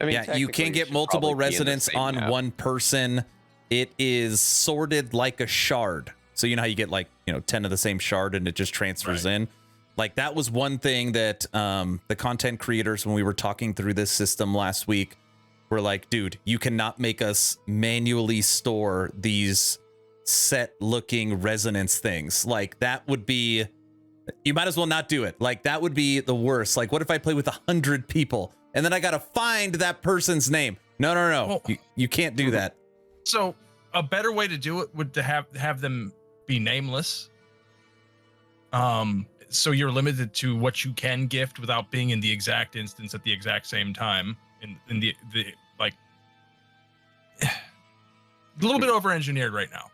I mean, Yeah, you technically can get should multiple probably be in the residents same on map. one person. It is sorted like a shard. So you know how you get, like, 10 of the same shard and it just transfers in? Like, that was one thing that the content creators, when we were talking through this system last week, were like, dude, you cannot make us manually store these set looking resonance things. Like, that would be, you might as well not do it. Like, that would be the worst. Like, what if I play with 100 people and then I got to find that person's name? No. Well- You can't do that. So a better way to do it would to have them be nameless. So you're limited to what you can gift without being in the exact instance at the exact same time. In the like, a little bit over engineered right now.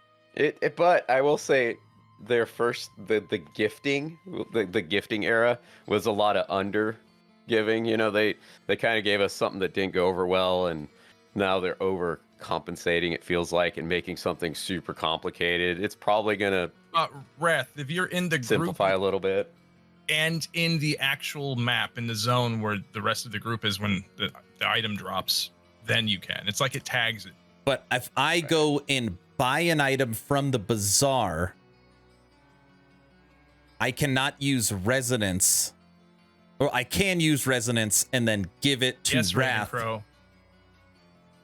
But I will say, their first the gifting era was a lot of under giving. They kind of gave us something that didn't go over well, and now they're overcompensating, it feels like, and making something super complicated. It's probably gonna Wrath, if you're in the group simplify a little bit. and in the actual map in the zone where the rest of the group is when the item drops, then you can. It's like it tags it. But if I go in buy an item from the bazaar, I cannot use resonance, or I can use resonance and then give it to Yes, Wrath. Ravencrow.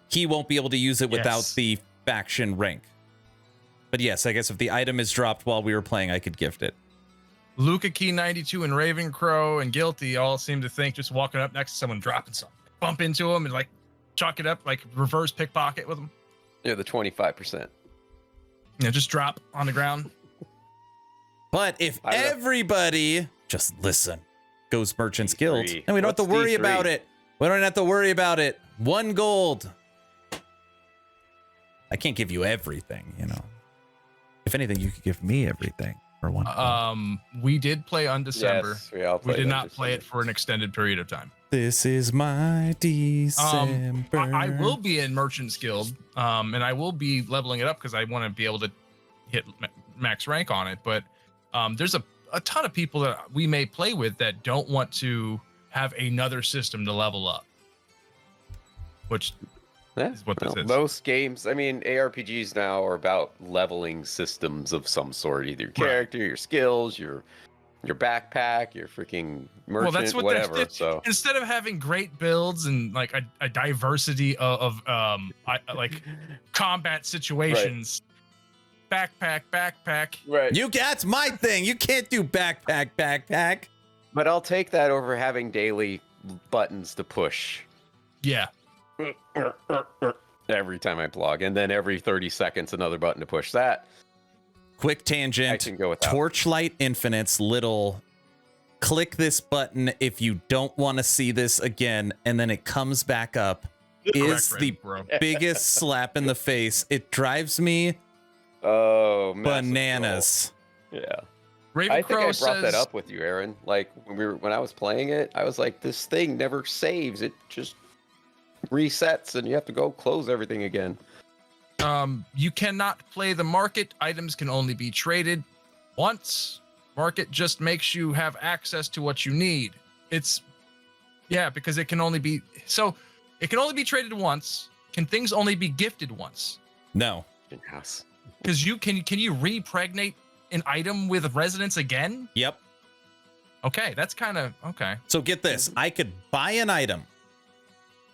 He won't be able to use it without Yes. the faction rank. But yes, I guess if the item is dropped while we were playing, I could gift it. Luca Key 92 and Ravencrow and Guilty all seem to think just walking up next to someone, dropping something, bump into them and like chalk it up, like reverse pickpocket with them. Yeah, the 25%. Just drop on the ground. But if I don't know. everybody just listen, goes Merchants Guild, D3. and we don't have to What's worry D3? about it. We don't have to worry about it. 1 gold. I can't give you everything, you know. If anything, you could give me everything for 1 gold. We did play on December. Yes, we all We played did on not play it December. for an extended period of time. This is my December. I will be in Merchants Guild, and I will be leveling it up because I want to be able to hit max rank on it. But there's a ton of people that we may play with that don't want to have another system to level up, which Yeah, is what this is. Most games, I mean, ARPGs now are about leveling systems of some sort, either your character, your skills, your backpack, your freaking merchant, that's what whatever. So instead of having great builds and like a diversity of like combat situations, backpack. right. That's my thing. You can't do backpack. But I'll take that over having daily buttons to push Yeah. every time I blog, and then every 30 seconds another button to push that. Quick I tangent. can go with that. Torchlight Infinite's little click this button if you don't want to see this again, and then it comes back up, is Correct, the bro. biggest slap in the face. It drives me Oh, massive bananas. troll. Yeah. Ravencrow I think I brought says, that up with you, Aaron. Like when I was playing it, I was like, this thing never saves. It just resets and you have to go close everything again. You cannot play the market. Items can only be traded once. Market just makes you have access to what you need. Because it can only be traded once. Can things only be gifted once? No. In-house. Because can you repregnate an item with resonance again? Yep. Okay, that's kind of okay. So get this. I could buy an item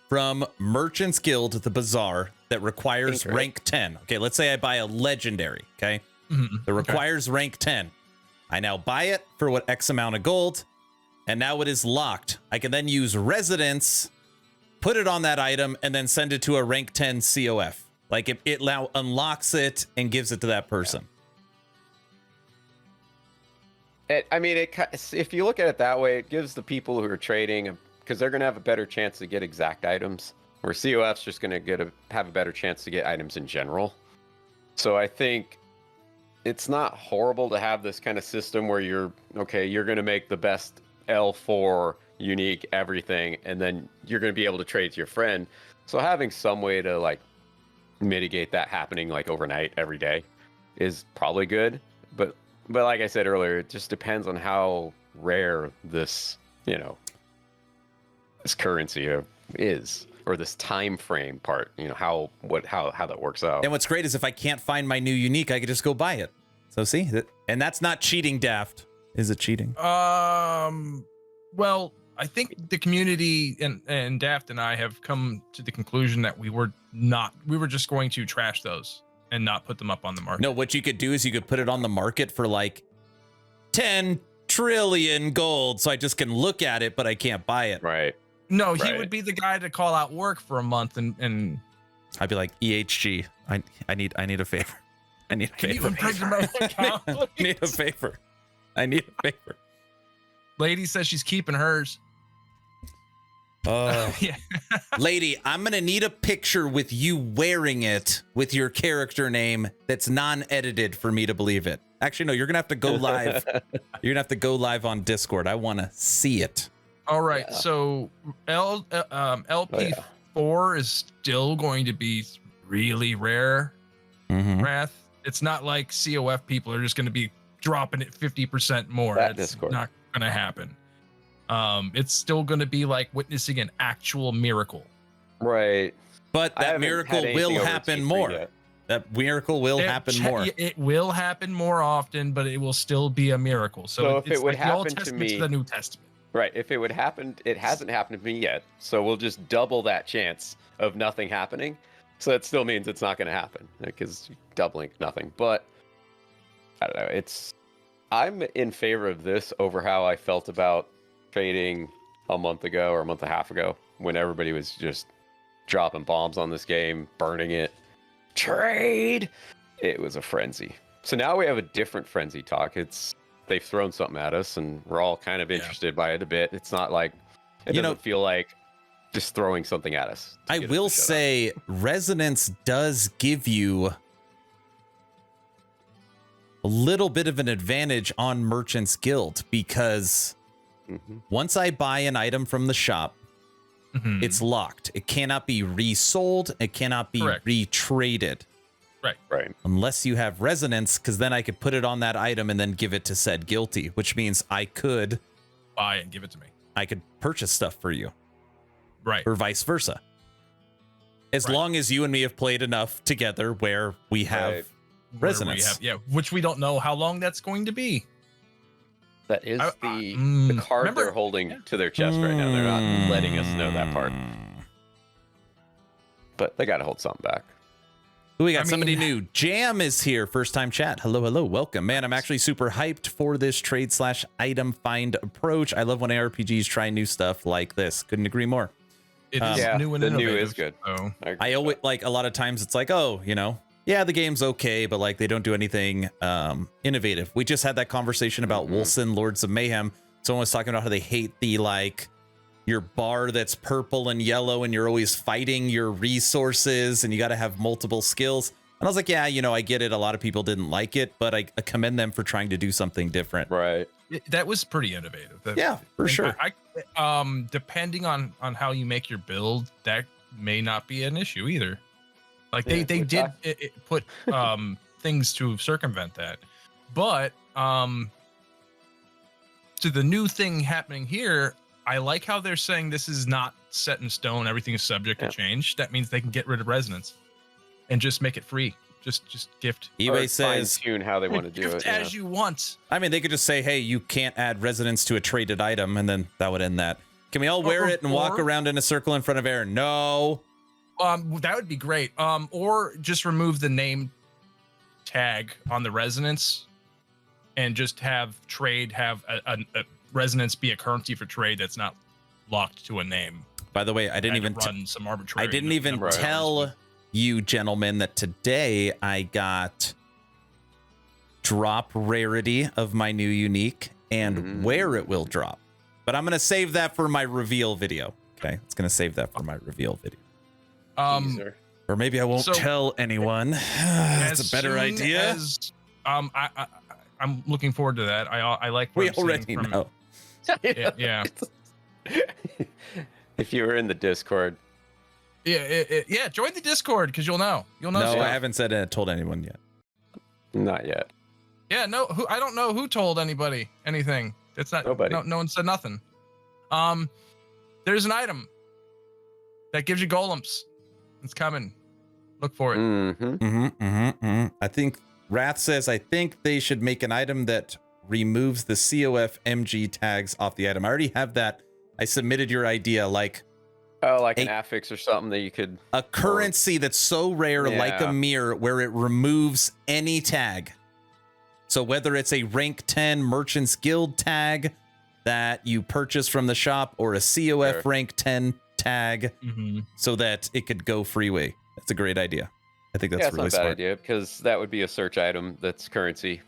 from Merchants Guild at the Bazaar that requires Pink, right? rank 10. Okay, let's say I buy a legendary, okay? That requires rank 10. I now buy it for what X amount of gold, and now it is locked. I can then use residence, put it on that item, and then send it to a rank 10 COF. Like it now unlocks it and gives it to that person. If you look at it that way, it gives the people who are trading, because they're going to have a better chance to get exact items, where COF's just going to have a better chance to get items in general. So I think it's not horrible to have this kind of system where you're going to make the best L4 unique everything, and then you're going to be able to trade to your friend. So having some way to like mitigate that happening like overnight every day is probably good. But like I said earlier, it just depends on how rare this, this currency is, or this time frame part, how that works out. And what's great is if I can't find my new unique, I could just go buy it. So see, and that's not cheating, Daft. Is it cheating? Well, I think the community and Daft and I have come to the conclusion that we were just going to trash those and not put them up on the market. No, what you could do is you could put it on the market for like 10 trillion gold, so I just can look at it, but I can't buy it. Right. No, he Right. would be the guy to call out work for a month and I'd be like, EHG, I need a favor. I need a can you favor. impregnate my account, I need a please? favor. I need a favor. Lady says she's keeping hers. Yeah. Lady, I'm gonna need a picture with you wearing it with your character name that's non-edited for me to believe it. Actually, no, you're gonna have to go live. You're gonna have to go live on Discord. I want to see it. All right. So LP4 is still going to be really rare. Mhm. Wrath. It's not like COF people are just going to be dropping it 50% more. That It's Discord. not going to happen. It's still going to be like witnessing an actual miracle. Right. But I that haven't miracle had will anything over happen T3 more. yet. That miracle will happen more. It will happen more often, but it will still be a miracle. So if it's it would like the Old happen to Testament me, the New Testament. right? If it would happen, it hasn't happened to me yet. So we'll just double that chance of nothing happening. So that still means it's not going to happen because doubling nothing. But I don't know. I'm in favor of this over how I felt about trading a month ago or a month and a half ago when everybody was just dropping bombs on this game, burning it. Trade! It was a frenzy. So now we have a different frenzy talk. They've thrown something at us and we're all kind of interested by it a bit. It's not like it doesn't feel like just throwing something at us. I will say resonance does give you a little bit of an advantage on Merchant's Guild because once I buy an item from the shop, it's locked. It cannot be resold. It cannot be retraded. Right. Unless you have resonance, because then I could put it on that item and then give it to said guilty, which means I could buy it and give it to me. I could purchase stuff for you. Right. Or vice versa. As long as you and me have played enough together where we have resonance. Which we don't know how long that's going to be. That is the card they're holding to their chest right now. They're not letting us know that part. But they got to hold something back. We got somebody new. Jam is here. First time chat. Hello. Welcome. Man, I'm actually super hyped for this trade/item find approach. I love when ARPGs try new stuff like this. Couldn't agree more. It is new and the innovative. new is good. So. I always like a lot of times it's like, oh, the game's okay, but like they don't do anything innovative. We just had that conversation about Wolcen Lords of Mayhem. Someone was talking about how they hate the your bar that's purple and yellow and you're always fighting your resources and you got to have multiple skills. And I was like, yeah, I get it. A lot of people didn't like it, but I commend them for trying to do something different. Right. That was pretty innovative. Yeah, for sure. Depending on how you make your build, that may not be an issue either. Like they did put things to circumvent that. But to the new thing happening here, I like how they're saying this is not set in stone. Everything is subject to change. That means they can get rid of resonance and just make it free. Just gift. eBay says fine-tune how they want to do it as you want. I mean, they could just say, hey, you can't add resonance to a traded item, and then that would end that. Can we all wear it and walk around in a circle in front of Aaron? No. That would be great. Or just remove the name tag on the resonance and just have trade have a resonance be a currency for trade that's not locked to a name. By the way, I didn't even run some arbitrary. I didn't even tell you gentlemen that today I got drop rarity of my new unique and where it will drop. But I'm going to save that for my reveal video. Okay. It's going to save that for my reveal video. Or maybe I won't tell anyone. That's a better idea. I'm looking forward to that. I like what we already know. Yeah. If you were in the Discord. Yeah, join the Discord because you'll know. No, I haven't told anyone yet. Not yet. Yeah, no. I don't know who told anybody anything. It's not nobody. No one said nothing. There's an item that gives you golems. It's coming. Look for it. I think Wrath says I think they should make an item that removes the COF MG tags off the item. I already have that. I submitted your idea like an affix or something that you could a currency that's so rare like a mirror where it removes any tag. So whether it's a rank 10 Merchant's Guild tag that you purchase from the shop or a COF rank 10 tag so that it could go freeway. That's a great idea. I think that's really not a bad smart idea because that would be a search item that's currency.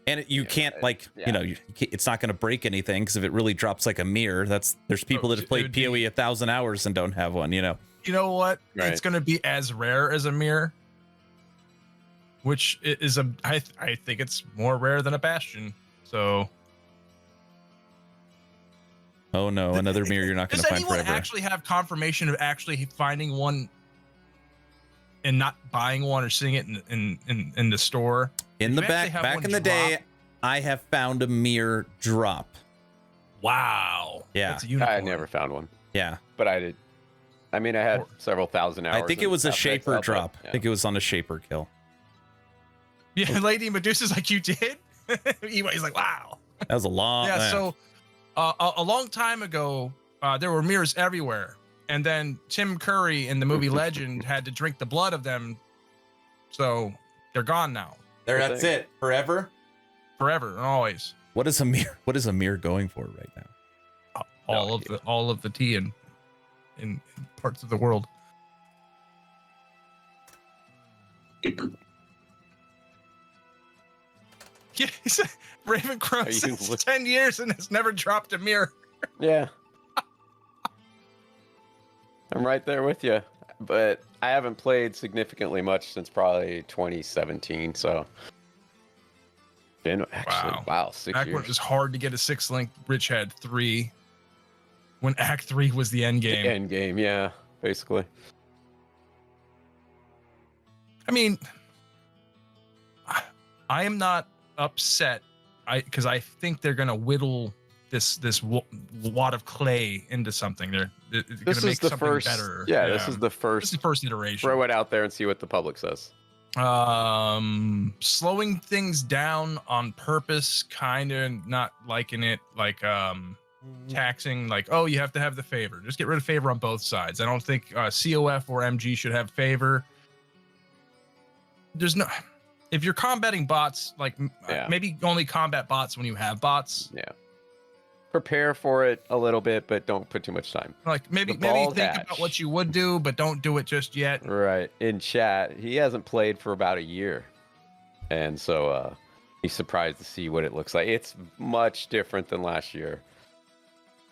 And you can't it's not going to break anything because if it really drops like a mirror, there's people that have played PoE 1,000 hours and don't have one, You know what? Right. It's going to be as rare as a mirror, which is I think it's more rare than a bastion. So. Oh no, another mirror you're not going to find forever. Does anyone actually have confirmation of actually finding one and not buying one or seeing it in the store? In the back in the day, I have found a mirror drop. Wow. Yeah. That's a unicorn. I never found one. Yeah. But I did. I mean, I had several thousand hours. I think it was a Shaper drop. I think it was on a Shaper kill. Yeah, Lady Medusa's like, you did? He's like, wow. That was a long. Yeah, so a long time ago, there were mirrors everywhere. And then Tim Curry in the movie Legend had to drink the blood of them. So they're gone now. That's it. Forever? Forever and always. What is a mirror going for right now? All of the tea in parts of the world. Yeah, he said Ravencrow since 10 years and has never dropped a mirror. Yeah. I'm right there with you. But I haven't played significantly much since probably 2017, so been actually wow 6 Back years. when it was hard to get a 6-link, Rich had 3. When Act 3 was the end game. The end game, yeah, basically. I mean, I am not upset because I think they're gonna whittle this wad of clay into something. They're gonna make something better. Yeah, this is the first. This is the first iteration. Throw it out there and see what the public says. Slowing things down on purpose, kind of not liking it. Like taxing, like, oh, you have to have the favor. Just get rid of favor on both sides. I don't think COF or MG should have favor. There's no. If you're combating bots, like maybe only combat bots when you have bots. Yeah. Prepare for it a little bit, but don't put too much time. Like maybe think about what you would do, but don't do it just yet. Right. In chat, he hasn't played for about a year. And so he's surprised to see what it looks like. It's much different than last year.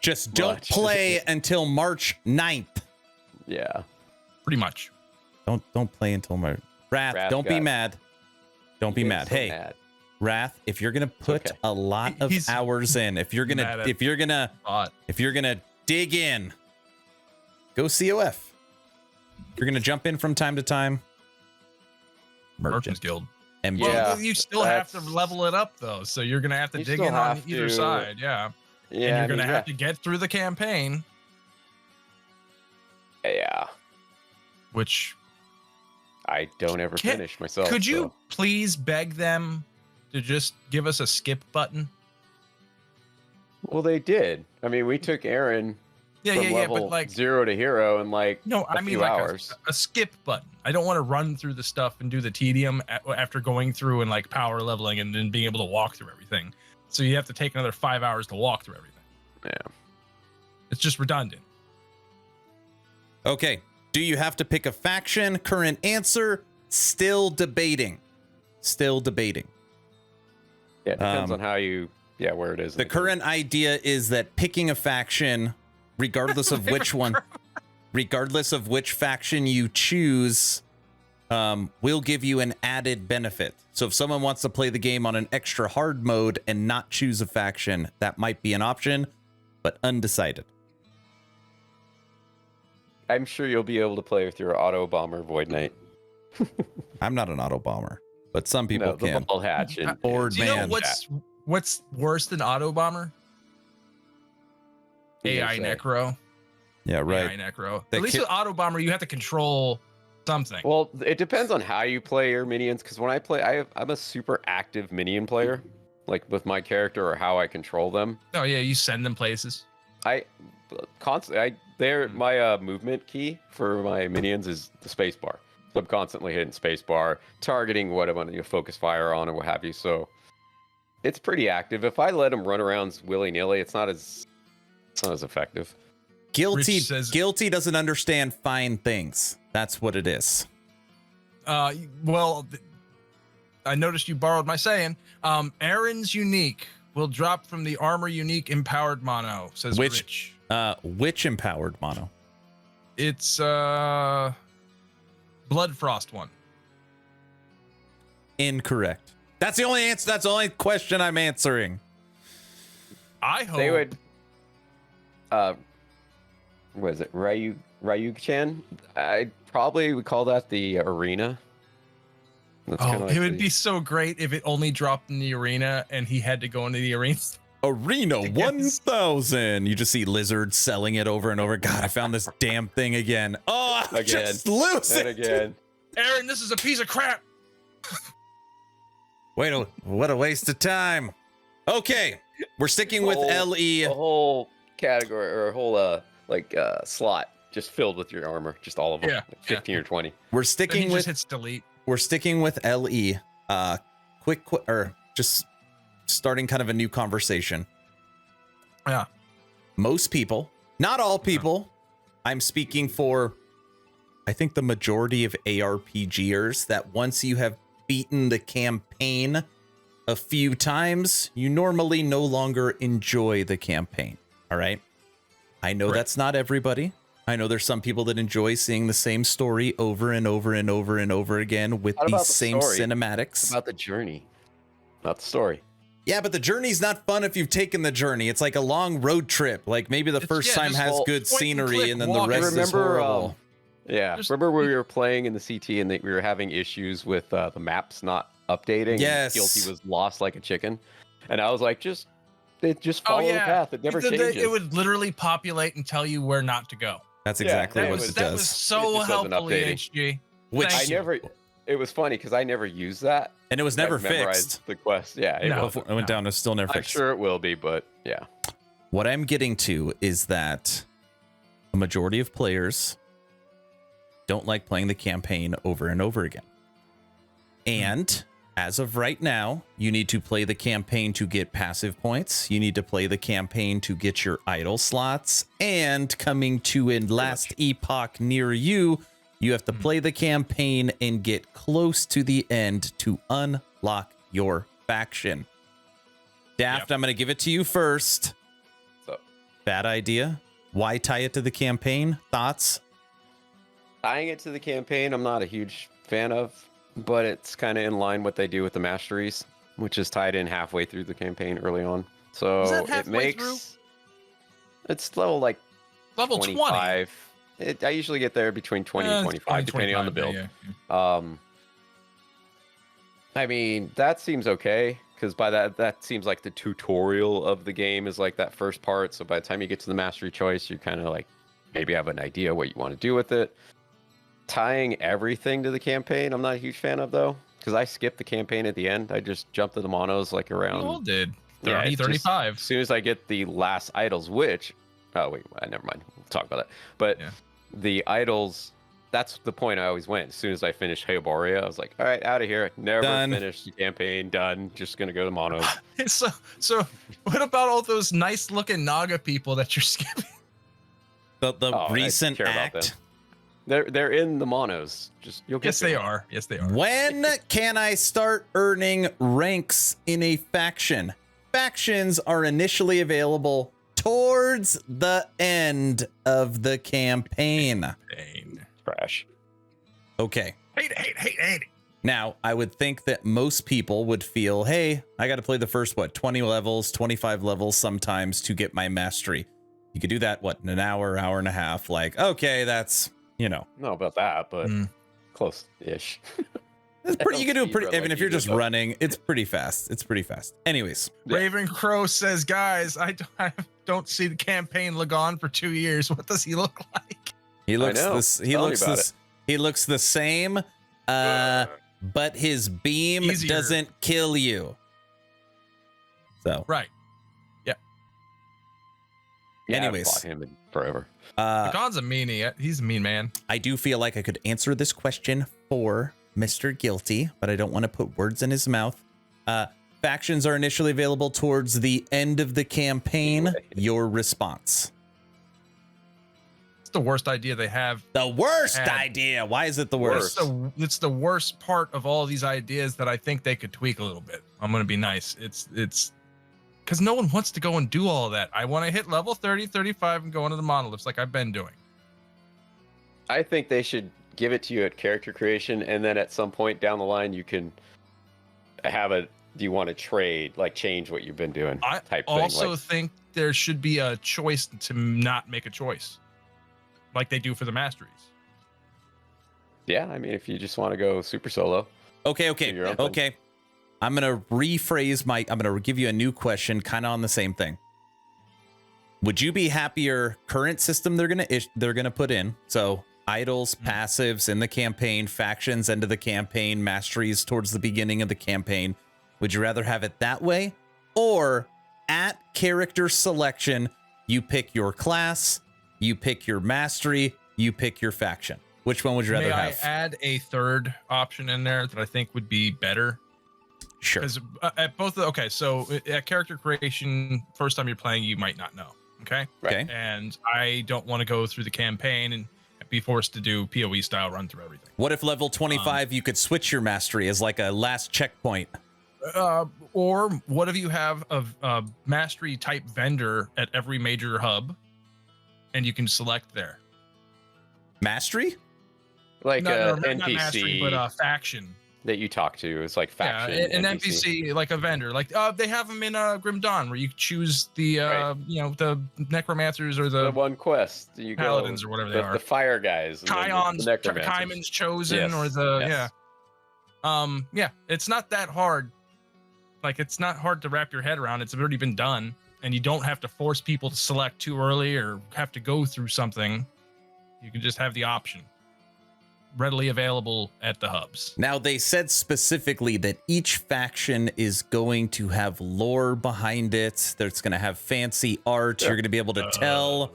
Just don't play until March 9th. Yeah. Pretty much. Don't play until March. Wrath, don't be mad. Don't be mad. Hey, mad. Wrath, if you're gonna put a lot of hours in, if you're gonna dig in, go COF. If you're gonna jump in from time to time, Merchants Guild. MG. Well, you still have to level it up though, so you're gonna have to dig in on either side. Yeah. Yeah. And you're gonna have to get through the campaign. Yeah. Which I don't ever finish myself. Could you please beg them to just give us a skip button? Well, they did. I mean, we took Aaron from level but like 0 to hero in like a few hours. A skip button. I don't want to run through the stuff and do the tedium after going through and like power leveling and then being able to walk through everything. So you have to take another 5 hours to walk through everything. Yeah. It's just redundant. Okay. Do you have to pick a faction? Current answer, still debating. Still debating. Yeah, it depends on how you, where it is. The current idea is that picking a faction, regardless of which one, regardless of which faction you choose, will give you an added benefit. So if someone wants to play the game on an extra hard mode and not choose a faction, that might be an option, but undecided. I'm sure you'll be able to play with your auto bomber Void Knight. I'm not an auto bomber, but some people the can. Ball hatch and Bored Do you man. know what's worse than auto bomber? AI Necro. Yeah, right. AI Necro. At least with auto bomber, you have to control something. Well, it depends on how you play your minions. Because when I play, I'm a super active minion player, like with my character or how I control them. Oh yeah, you send them places. My movement key for my minions is the space bar. So I'm constantly hitting space bar, targeting what I want to focus fire on or what have you. So it's pretty active. If I let them run around willy-nilly, it's not as effective. Guilty doesn't understand fine things. That's what it is. Well, I noticed you borrowed my saying. Aaron's unique will drop from the armor unique empowered mono, says Rich. Which empowered mono? It's Blood Frost one. Incorrect. That's the only answer. That's the only question I'm answering. I hope they would. What is it? Ryuk-chan? I probably would call that the arena. That's it would be so great if it only dropped in the arena and he had to go into the arena. Arena To get this- 1000. You just see lizards selling it over and over. God, I found this damn thing again. Oh, I Again. just lose And it. again. Aaron, this is a piece of crap. Wait, what a waste of time. Okay, we're sticking with A LE. whole category or a whole slot just filled with your armor, just all of them. Yeah, Like 15 or 20. We're Then he sticking just with hits delete. LE. Quick, or just starting kind of a new conversation. Yeah. Most people, not all people, I'm speaking for, I think the majority of ARPGers, that once you have beaten the campaign a few times, you normally no longer enjoy the campaign. All right. I know Right. that's not everybody. I know there's some people that enjoy seeing the same story over and over and over and over again with What these about the same story? cinematics. About the journey, not the story. Yeah, but the journey's not fun if you've taken the journey. It's like a long road trip. Like maybe the It's- first yeah, time just has all good point and scenery click and then the walk. rest is Remember, horrible. Yeah, Just- remember when we were playing in the CT and we were having issues with the maps not updating? and Yes. Guilty was lost like a chicken, and I was like, just follow the path. It never changes. It would literally populate and tell you where not to go. That's Yeah, exactly that what was- it That was does. so It just wasn't helpful, updating. EHG. Which Thank you. It was funny because I never used that. and it was I never memorized fixed. the quest. Yeah, it No. was. Before it went down, it's still never I'm fixed. sure it will be, but yeah. What I'm getting to is that a majority of players don't like playing the campaign over and over again. And as of right now, you need to play the campaign to get passive points. You need to play the campaign to get your idle slots. And coming to a last epoch near you, you have to play the campaign and get close to the end to unlock your faction. Daft, Yep. I'm going to give it to you first. So Bad idea. Why tie it to the campaign? Thoughts? tying it to the campaign, I'm not a huge fan of, but it's kind of in line what they do with the masteries, which is tied in halfway through the campaign early on. So Is that it halfway makes through? it's level like Level 20. 25. I usually get there between 20 and 25, depending on the 25, build. yeah. I mean, that seems okay because by that seems like the tutorial of the game is like that first part. So by the time you get to the mastery choice, you kind of like maybe have an idea what you want to do with it. Tying everything to the campaign, I'm not a huge fan of though, because I skipped the campaign at the end. I just jumped to the monos like We around. all did. Yeah, 30, it just- 35. As soon as I get the last idols, which never mind. We'll talk about that. But Yeah. the idols, that's the point I always went. As soon as I finished Heoboria, I was like, all right, out of here. Never Done. finished the campaign. Done. Just gonna go to mono. So what about all those nice looking Naga people that you're skipping? The Oh, I recent care about act. They're in the monos. Just you'll get Yes, they there. are. Yes, they are. When can I start earning ranks in a faction? Factions are initially available towards the end of the campaign. Dang. Trash. Okay. Hate it. Now, I would think that most people would feel, hey, I got to play the first, 20 levels, 25 levels sometimes to get my mastery. You could do that, in an hour, hour and a half. Like, okay, that's, No about that, but Mm. close-ish. it's pretty, you can do it speedrun pretty, I like mean, if you you're did, just though. running, it's pretty fast. It's pretty fast. Anyways, Yeah. Raven Crow says, guys, I don't see the campaign Lagon for 2 years. What does he look like? he looks know. this, he Tell me looks about this, he looks the same, but his beam Easier. doesn't kill you. So, Right. Yeah, I haven't anyways. fought him in forever. Lagon's a meanie. He's a mean man. I do feel like I could answer this question for Mr. Guilty, but I don't want to put words in his mouth. Factions are initially available towards the end of the campaign. Your response? It's the worst idea they have. The worst And- idea. Why is it the worst? It's the worst part of all these ideas that I think they could tweak a little bit. I'm gonna be nice. It's because no one wants to go and do all that. I want to hit level 30, 35 and go into the monoliths like I've been doing. I think they should give it to you at character creation, and then at some point down the line, you can have a. Do you want to trade, like change what you've been doing? I type also thing. Like, think there should be a choice to not make a choice, like they do for the masteries. yeah, I mean, if you just want to go super solo, Okay. Do your own thing. Okay. I'm going to rephrase I'm going to give you a new question kind of on the same thing. Would you be happier current system they're going to put in? So idols, passives in the campaign, factions end of the campaign, masteries towards the beginning of the campaign. Would you rather have it that way, or at character selection, you pick your class, you pick your mastery, you pick your faction? Which one would you rather have? May I add a third option in there that I think would be better? Sure. Because at both, so at character creation, first time you're playing, you might not know. Okay. Okay. And I don't want to go through the campaign and be forced to do PoE style run through everything. What if level 25 you could switch your mastery as like a last checkpoint? Or what if you have a mastery type vendor at every major hub, and you can select there? Mastery? Like Not NPC mastery, but faction. that you talk to. It's like faction. Yeah, an NPC like a vendor. Like they have them in Grim Dawn, where you choose the the necromancers or the one quest. You paladins go, or whatever they are. The fire guys. Kaimon's chosen, or the yeah. It's not that hard. Like, it's not hard to wrap your head around. It's already been done, and you don't have to force people to select too early or have to go through something. You can just have the option readily available at the hubs. Now, they said specifically that each faction is going to have lore behind it. It's going to have fancy art. You're going to be able to tell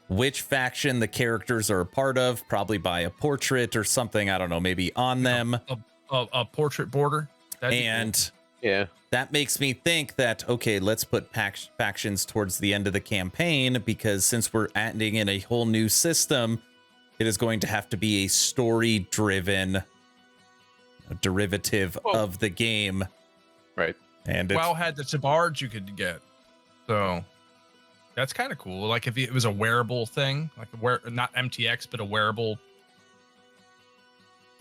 which faction the characters are a part of, probably by a portrait or something. I don't know, maybe on them. A portrait border. And cool. Yeah. That makes me think that, okay, let's put factions towards the end of the campaign, because since we're adding in a whole new system, it is going to have to be a story-driven derivative of the game. Right. And WoW had the tabards you could get. So that's kind of cool. Like if it was a wearable thing, like not MTX, but a wearable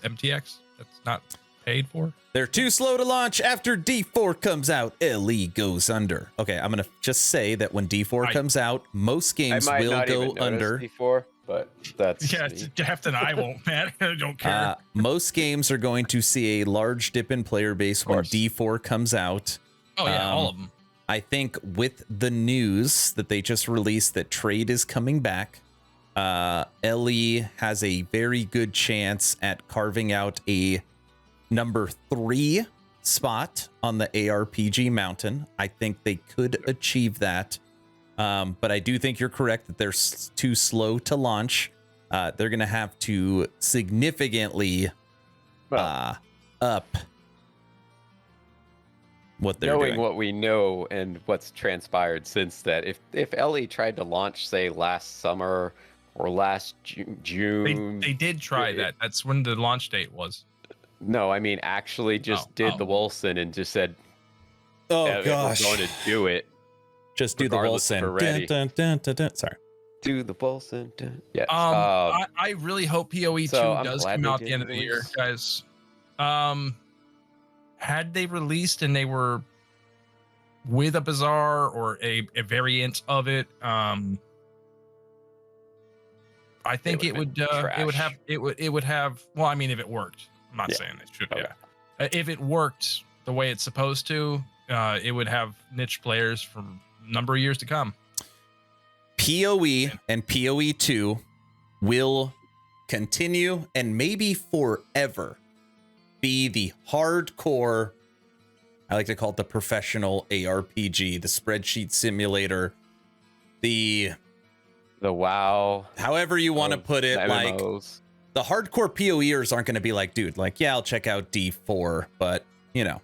MTX that's not paid for. They're too slow to launch. After D4 comes out, LE goes under. Okay, I'm going to just say that when D4 comes out, most games will go under. D4, but that's... Yeah, Jeff and I won't, man. I don't care. Most games are going to see a large dip in player base when D4 comes out. Oh, yeah, all of them. I think with the news that they just released that trade is coming back, LE has a very good chance at carving out a number 3 spot on the ARPG mountain. I think they could achieve that. But I do think you're correct that they're too slow to launch. They're going to have to significantly up what they're knowing doing. What we know and what's transpired since that. If LE tried to launch, say, last summer or last June. They did try that. That's when the launch date was. No, I mean actually just did the Wilson and just said, "Oh gosh, we're going to do it." Just do the Wilson. Dun, dun, dun, sorry. Do the Wilson. Yes. I really hope PoE 2 does come out at the end of the year, guys. Had they released and they were with a bazaar or a variant of it, I think it would have. Well, I mean, if it worked. I'm not saying it should. Okay. Yeah, if it worked the way it's supposed to, it would have niche players for a number of years to come. PoE and PoE 2 will continue and maybe forever be the hardcore. I like to call it the professional ARPG, the spreadsheet simulator, the WoW, however you want to put it, like. The hardcore PoEers aren't going to be like, dude, like, yeah, I'll check out D4, but, you know,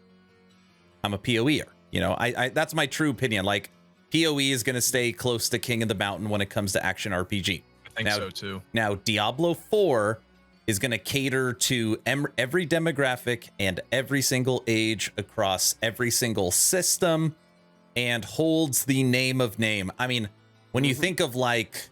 I'm a PoEer. You know, I that's my true opinion. Like, PoE is going to stay close to King of the Mountain when it comes to action RPG. I think so, too. Now, Diablo 4 is going to cater to every demographic and every single age across every single system and holds the name of name. I mean, when you think of, like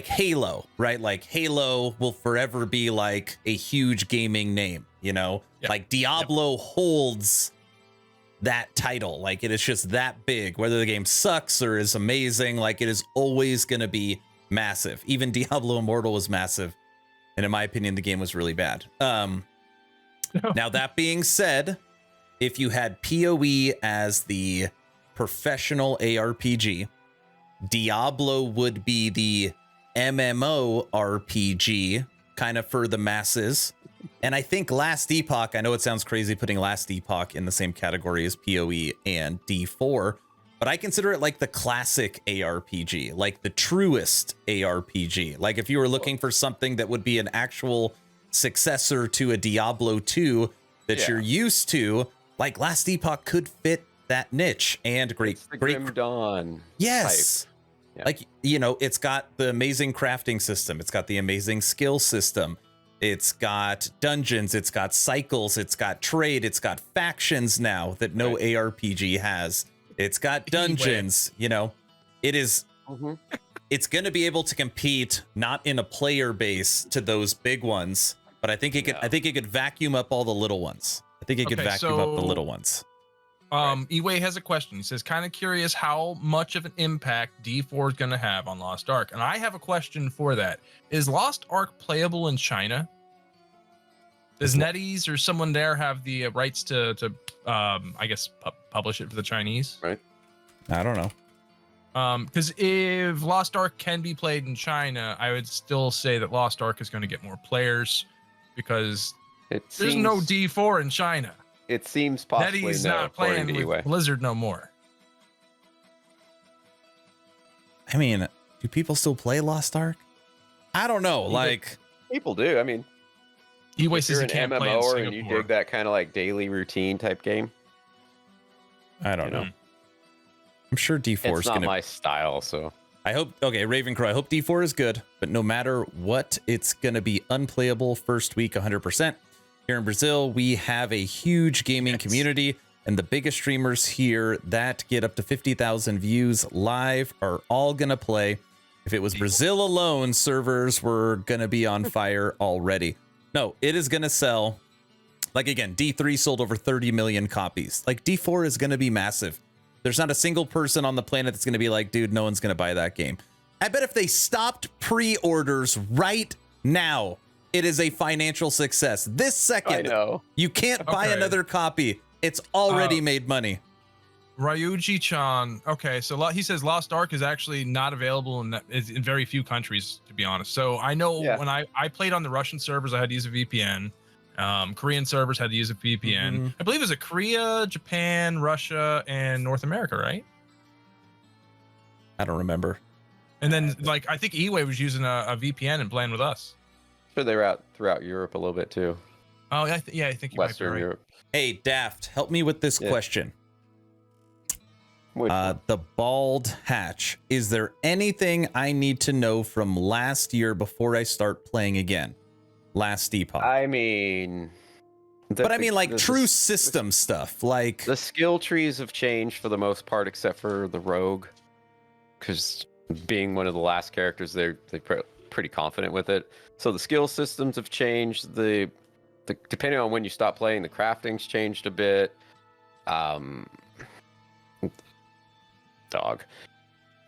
Halo, right? Like Halo will forever be like a huge gaming name, you know? Yep. Like Diablo holds that title. Like it is just that big. Whether the game sucks or is amazing, like it is always going to be massive. Even Diablo Immortal was massive. And in my opinion, the game was really bad. So, Now, that being said, if you had PoE as the professional ARPG, Diablo would be the MMO RPG, kind of for the masses. And I think Last Epoch, I know it sounds crazy putting Last Epoch in the same category as PoE and D4, but I consider it like the classic ARPG, like the truest ARPG. Like if you were looking for something that would be an actual successor to a Diablo 2 that you're used to, like Last Epoch could fit that niche. And great Grim Dawn. Yes. Yeah. Like, you know, it's got the amazing crafting system. It's got the amazing skill system. It's got dungeons. It's got cycles. It's got trade. It's got factions now that no ARPG has. It's got dungeons, you know, it is, it's going to be able to compete, not in a player base to those big ones, but I think it could, I think it could vacuum up all the little ones. I think it could vacuum up the little ones. Eway has a question. He says, kind of curious how much of an impact D4 is going to have on Lost Ark. And I have a question for that. Is Lost Ark playable in China? Does NetEase or someone there have the rights to I guess, publish it for the Chinese? Right. I don't know. Because if Lost Ark can be played in China, I would still say that Lost Ark is going to get more players because there's no D4 in China. It seems possibly NetEase no, not playing with Blizzard no more. I mean, do people still play Lost Ark? I don't know. Like, people do. I mean, Eway if says you're he can't an play in MMO Singapore. and you dig that kind of like daily routine type game, I don't know. I'm sure D4 it's is not going to. my style, so. I hope. Okay, Ravencrow. I hope D4 is good, but no matter what, it's going to be unplayable first week 100%. Here in Brazil, we have a huge gaming community, and the biggest streamers here that get up to 50,000 views live are all going to play. If it was Brazil alone, servers were going to be on fire already. No, it is going to sell. Like, again, D3 sold over 30 million copies. Like, D4 is going to be massive. There's not a single person on the planet that's going to be like, dude, no one's going to buy that game. I bet if they stopped pre-orders right now, it is a financial success. This second, you can't buy another copy. It's already made money. Ryuji-chan. Okay, so he says Lost Ark is actually not available in very few countries, to be honest. So I know when I played on the Russian servers, I had to use a VPN. Korean servers had to use a VPN. I believe it was Korea, Japan, Russia, and North America, right? I don't remember. And then, like, I think Eway was using a VPN and playing with us. Sure, they were out throughout Europe a little bit too. Oh, yeah, I think you Western might be right. Europe. Hey, Daft, help me with this question. The bald hatch. Is there anything I need to know from last year before I start playing again? Last Epoch. I mean, but I mean, like true system stuff. Like the skill trees have changed for the most part, except for the rogue, because being one of the last characters, they're pretty confident with it. So the skill systems have changed. The depending on when you stop playing, the crafting's changed a bit. Dog.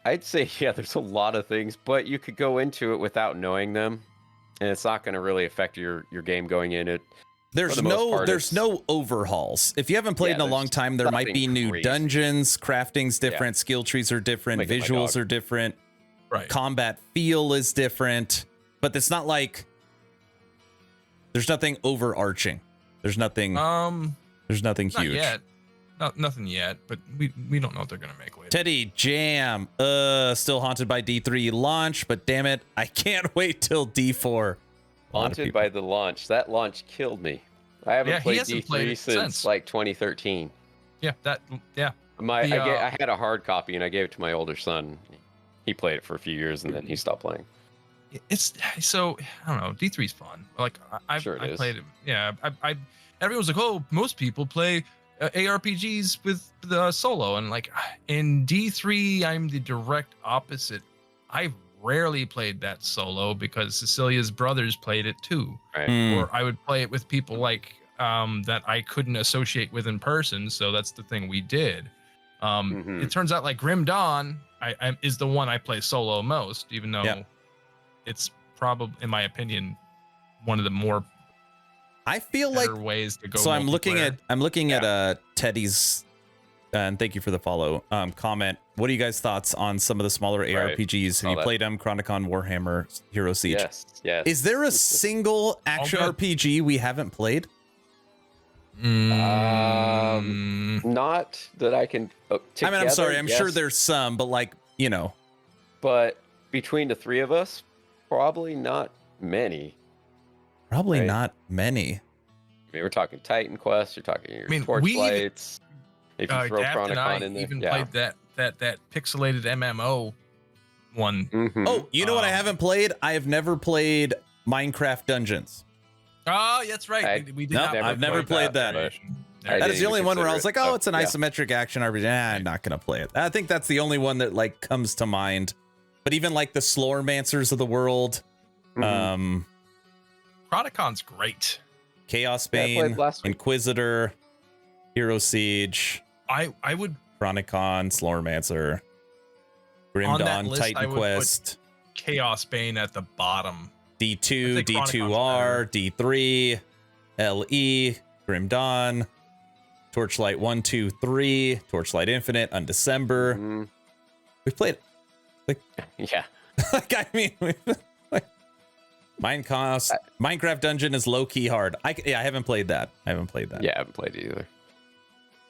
I'd say, yeah, there's a lot of things, but you could go into it without knowing them, and it's not going to really affect your game going in it. There's no overhauls. If you haven't played in a long time, there might be new dungeons, crafting's different, skill trees are different, visuals are different, combat feel is different, but it's not like there's nothing overarching. There's nothing huge. Yet. Nothing yet, but we don't know what they're gonna make later. Teddy Jam, still haunted by D3 launch, but damn it, I can't wait till D4. Haunted by the launch. That launch killed me. I haven't played D3 since like 2013. Yeah, I had a hard copy and I gave it to my older son. He played it for a few years and then he stopped playing. It's so I don't know. D3's fun. Like I played it. Yeah, everyone's like, oh, most people play ARPGs with the solo, and like in D3 I'm the direct opposite. I've rarely played that solo because Cecilia's brothers played it too, or I would play it with people like that I couldn't associate with in person, so that's the thing we did. It turns out like Grim Dawn is the one I play solo most, even though it's probably, in my opinion, one of the more I feel like better ways to go. so. I'm looking multiplayer. at Teddy's, and thank you for the follow. Comment. What are you guys' thoughts on some of the smaller Right. ARPGs? Have you Saw that. played them? Chronicon, Warhammer, Hero Siege. Yes, yes. Is there a single action good. RPG we haven't played? Not that I can. I mean, I'm sorry. I'm sure there's some, but like, you know. But between the three of us, probably not many. Probably Right. not many. I mean, we're talking Titan Quest. You're talking your I mean, Torchlights. If you throw Daft and I Chronicon in there, even yeah. played that pixelated MMO one. Mhm. Oh, you know what I haven't played? I have never played Minecraft Dungeons. Oh, that's right. I- We did No, not. I've never played that. I That didn't is the only even one where I consider was it, like, oh, so, it's an yeah. isometric action RPG. I'm not gonna play it. I think that's the only one that like comes to mind. But even like the Sloremancers of the world, Mhm. Chronicon's great. Chaos Yeah, I played Bane, last week. Inquisitor, Hero Siege, I would Chronicon, Slormancer, Grim On that Dawn, list, I Titan would put- Quest, Chaos Bane at the bottom. D2, I think D2R, D3, LE, Grim Dawn, Torchlight 1, 2, 3, Torchlight Infinite, Undecember. Mhm. We've played Yeah. like I mean like Minecraft Dungeon is low key hard. I haven't played that. I haven't played that. Yeah, I haven't played it either.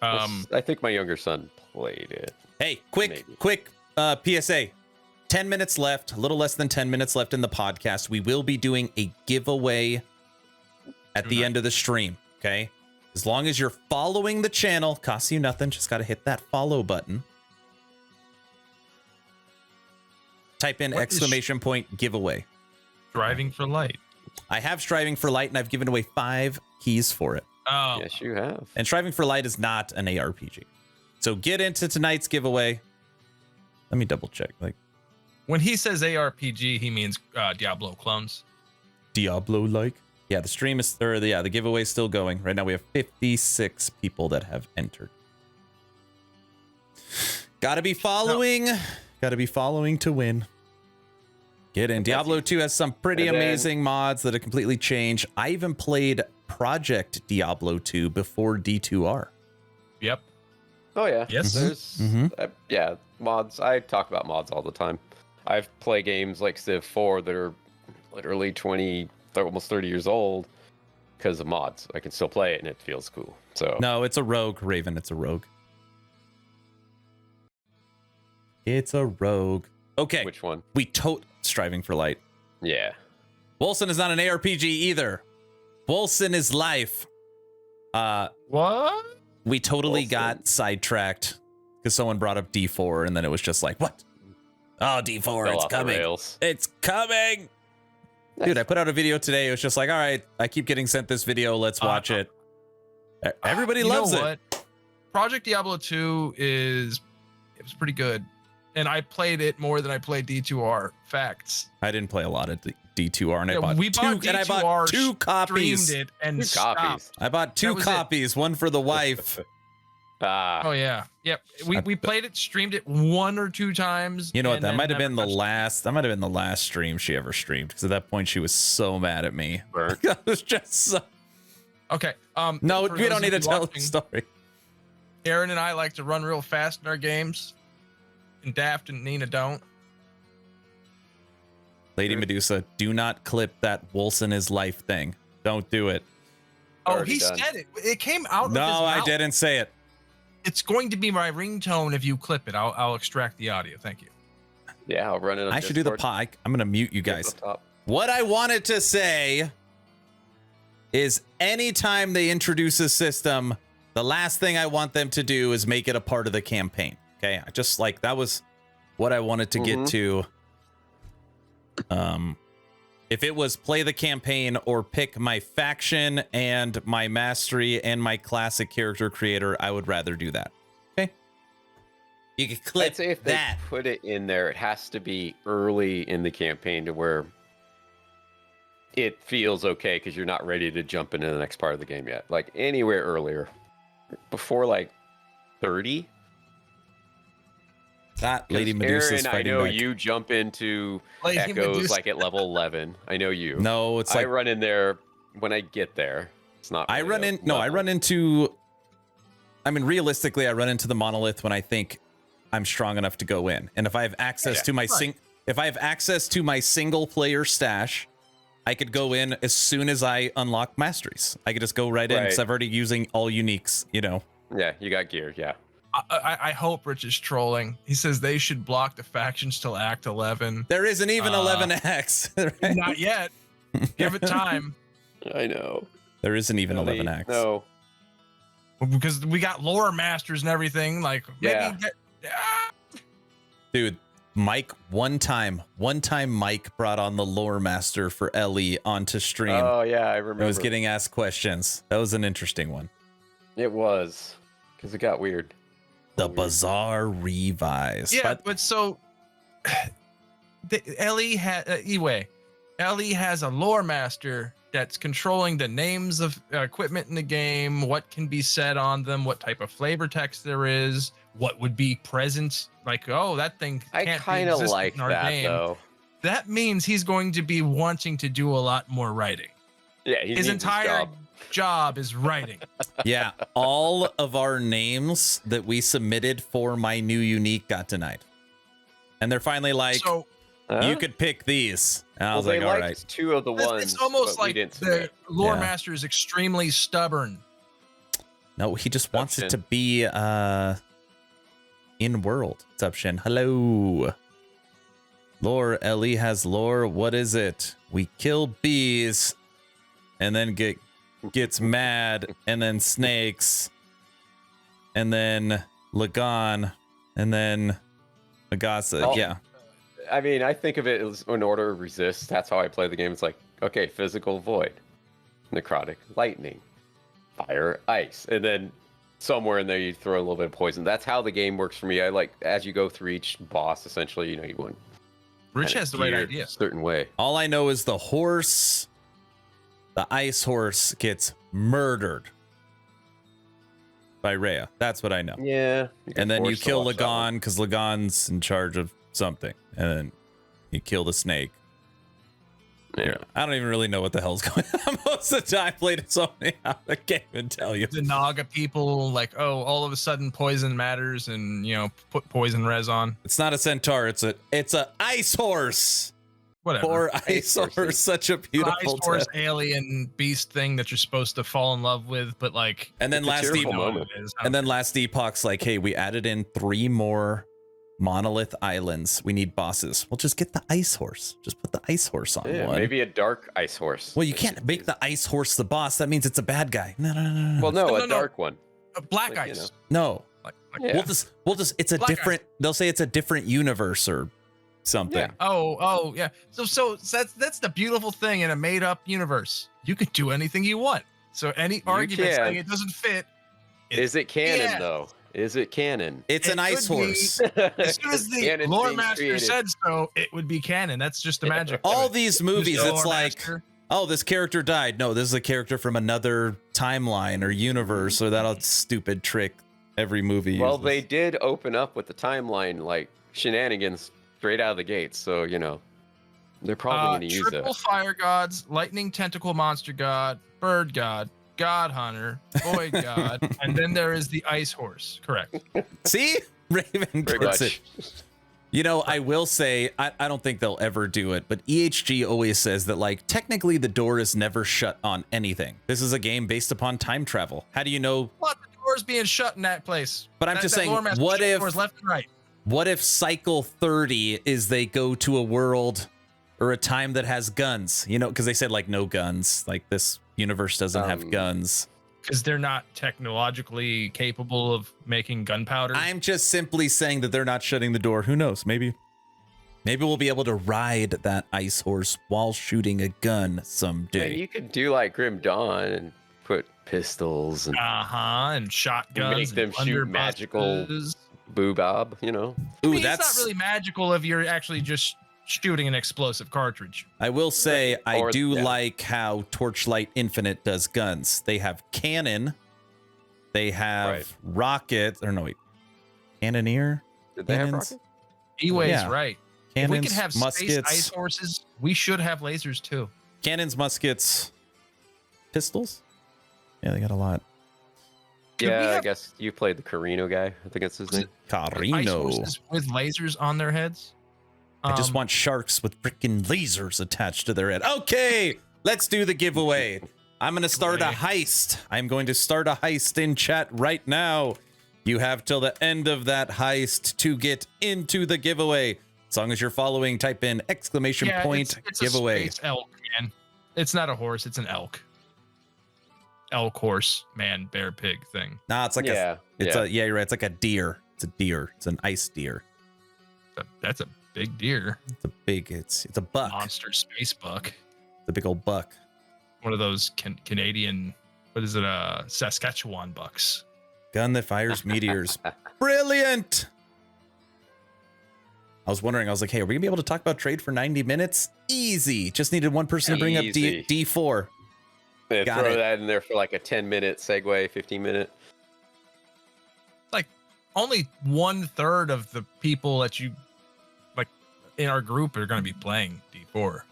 I think my younger son played it. Hey, Maybe. quick PSA. 10 minutes left, a little less than 10 minutes left in the podcast. We will be doing a giveaway at the end of the stream, okay? As long as you're following the channel, costs you nothing, just got to hit that follow button. Type in What is- exclamation point giveaway. Driving for light. I have Striving for Light and I've given away 5 keys for it. Oh, Yes, you have. And Striving for Light is not an ARPG. So get into tonight's giveaway. Let me double check. Like when he says ARPG, he means Diablo clones. Diablo like. Yeah, the stream is the giveaway is still going. Right now we have 56 people that have entered. Gotta be following. Gotta be following to win. Get in. Diablo 2 has some pretty And then- amazing mods that have completely changed. I even played Project Diablo 2 before D2R. Yep. Oh yeah. Yes. There's yeah, mods. I talk about mods all the time. I've played games like Civ 4 that are literally 20, almost 30 years old because of mods. I can still play it and it feels cool. So No, it's a rogue, Raven. It's a rogue. It's a rogue. Okay. which one? We Striving for Light. Yeah. Wilson is not an ARPG either. Wilson is life. What? We totally Wilson. got sidetracked because someone brought up D4 and then it was just like, what? Oh, D4, Fell it's off the coming. rails. It's coming. Dude, I put out a video today. It was just like, all right, I keep getting sent this video. Let's watch it. Everybody You loves know it. what? Project Diablo 2 it was pretty good. And I played it more than I played D2R. Facts. I didn't play a lot of D2R and Yeah, I bought we two, bought and I bought D2R, 2 copies. Streamed it and Two copies. stopped. I bought 2 That was it. copies, one for the wife. Oh yeah. Yep. We played it, streamed it 1 or 2 times. You know what? and That then might have never been the touched it. last. That might have been the last stream she ever streamed because at that point she was so mad at me. Burnt. I was just so. Okay. No, for we those don't of need to you tell the watching, story. Aaron and I like to run real fast in our games, and Daft and Nina don't. Lady Medusa, do not clip that Wilson is life thing. Don't do it. Oh, Already he done. said it. It came out. No, of his I mouth. didn't say it. It's going to be my ringtone if you clip it. I'll extract the audio. Thank you. Yeah, I'll run it on I should do the Discord. pie. I'm going to mute you Up guys. top. What I wanted to say is anytime they introduce a system, the last thing I want them to do is make it a part of the campaign. Okay. I just like that was what I wanted to get to. If it was play the campaign or pick my faction and my mastery and my classic character creator, I would rather do that. Okay. You can clip I'd say if they that. put it in there, it has to be early in the campaign to where it feels okay because you're not ready to jump into the next part of the game yet. Like anywhere earlier, before like 30. That Lady 'Cause Medusa's Aaron, I fighting know back. you jump into Lady Echoes Medusa. like at level 11. I know you. No, it's I like run in there when I get there. It's not. I really run a in. No, I level. run into. I mean, realistically, I run into the monolith when I think I'm strong enough to go in, and if I have access to my if I have access to my single player stash, I could go in as soon as I unlock masteries. I could just go right in because I've already using all uniques. You know. Yeah, you got gear. Yeah. I hope Rich is trolling. He says they should block the factions till Act 11. There isn't even 11x. Right? Not yet. Give it time. I know. There isn't even Really? 11x. No. Because we got lore masters and everything. Like, maybe Dude, Mike, one time Mike brought on the lore master for Ellie onto stream. Oh yeah, I remember. I was getting asked questions. That was an interesting one. It was, because it got weird. The Bazaar Revised. Yeah, but so Ellie has a lore master that's controlling the names of equipment in the game, what can be said on them, what type of flavor text there is, what would be present. Like, oh, that thing I can't kind be of existent like in our that game. though. That means he's going to be wanting to do a lot more writing. Yeah, he His needs entire job is writing. Yeah, all of our names that we submitted for my new unique got denied. And they're finally like, So you could pick these. And I was they like, all liked right. 2 of the ones. it's almost but we like didn't the submit. lore Yeah. master is extremely stubborn. No, he just wants it to Exception. be in world. Exception. Hello. Lore, Ellie has lore. What is it? We kill bees and then gets mad and then snakes and then Lagan and then Magasa. Oh. Yeah. I mean, I think of it as an order of resist. That's how I play the game. It's like, okay, physical void, necrotic lightning, fire ice, and then somewhere in there you throw a little bit of poison. That's how the game works for me. I like, as you go through each boss, essentially, you know, you want Rich kinda has the right geared idea. a certain way. All I know is the horse, the ice horse, gets murdered by Rhea. That's what I know. Yeah. And then you kill Lagan because Lagan's in charge of something. And then you kill the snake. Yeah. I don't even really know what the hell's going on. Most of the time I played it so many hours, I can't even tell you. The Naga people, like, oh, all of a sudden poison matters, and you know, put poison res on. It's not a centaur, it's a ice horse. Whatever. Poor ice horse, such a The beautiful ice horse death. alien beast thing that you're supposed to fall in love with, but like, And then It's a last tearful Epoch, moment. and then last Epoch's like, hey, we added in 3 more monolith islands. We need bosses. Well, just get the ice horse. Just put the ice horse on Yeah, one. maybe a dark ice horse. Well, you can't make the ice horse the boss. That means it's a bad guy. No. Well, no, No, a no. dark one. Black like, you ice. No. Like, Yeah. We'll just it's a Black different they'll say it's a different universe or something. Yeah. Oh, yeah. So that's the beautiful thing in a made up universe. You can do anything you want. So any argument can. saying it doesn't fit. Is it canon Yeah. though? Is it canon? It's It an ice could be. horse. As soon as the Canon's lore being master created. said so, it would be canon. That's just the magic. of All it. these Who's movies, the it's lore like, master? oh, this character died. No, this is a character from another timeline or universe or that stupid trick every movie Well, uses. they did open up with the timeline like shenanigans straight out of the gates, so you know they're probably going to use triple it. fire gods, lightning tentacle monster god, bird god, god hunter, void god, and then there is the ice horse. Correct. See? Raven Pretty gets much. it. You know, I will say, I don't think they'll ever do it, but EHG always says that, like, technically the door is never shut on anything. This is a game based upon time travel. How do you know? What? The door's being shut in that place. But I'm That- just that saying, lore master what shut if- doors left and right? What if cycle 30 is they go to a world or a time that has guns? You know, because they said, like, no guns. Like, this universe doesn't have guns. Because they're not technologically capable of making gunpowder. I'm just simply saying that they're not shutting the door. Who knows? Maybe we'll be able to ride that ice horse while shooting a gun Yeah, someday. you could do like Grim Dawn and put pistols and and shotguns. Make them and shoot magical blunderbusses. boobob, you know. I Ooh, mean, that's. it's not really magical if you're actually just shooting an explosive cartridge. I will say I Or- do yeah. like how Torchlight Infinite does guns. They have cannon. They have Right. rockets. Or no, wait, cannoneer. Did they have Cannons? rockets? E-Way's Yeah. right. Cannons, If we can have space muskets, ice horses, we should have lasers too. cannons, muskets, pistols. Yeah, they got a lot. Yeah, I guess you played the Carino guy. I think that's his name. Ice Carino. horses with lasers on their heads. I just want sharks with freaking lasers attached to their head. Okay, let's do the giveaway. I'm going to start a heist. I'm going to start a heist in chat right now. You have till the end of that heist to get into the giveaway. As long as you're following, type in exclamation point it's giveaway. A space elk, man. It's not a horse, it's an elk. Elk, horse, man, bear, pig thing. Nah, it's like Yeah, you're right. It's like a deer. It's a deer. It's an ice deer. That's a big deer. It's a buck. Monster space buck. It's a big old buck. One of those Canadian, what is it, Saskatchewan bucks. Gun that fires meteors. Brilliant. I was wondering, I was like, hey, are we gonna be able to talk about trade for 90 minutes? Easy. Just needed one person to bring up D4. Yeah, Got throw it. that in there for like a 10-minute segue, 15-minute. Like only 1/3 of the people that you like in our group are going to be playing D4.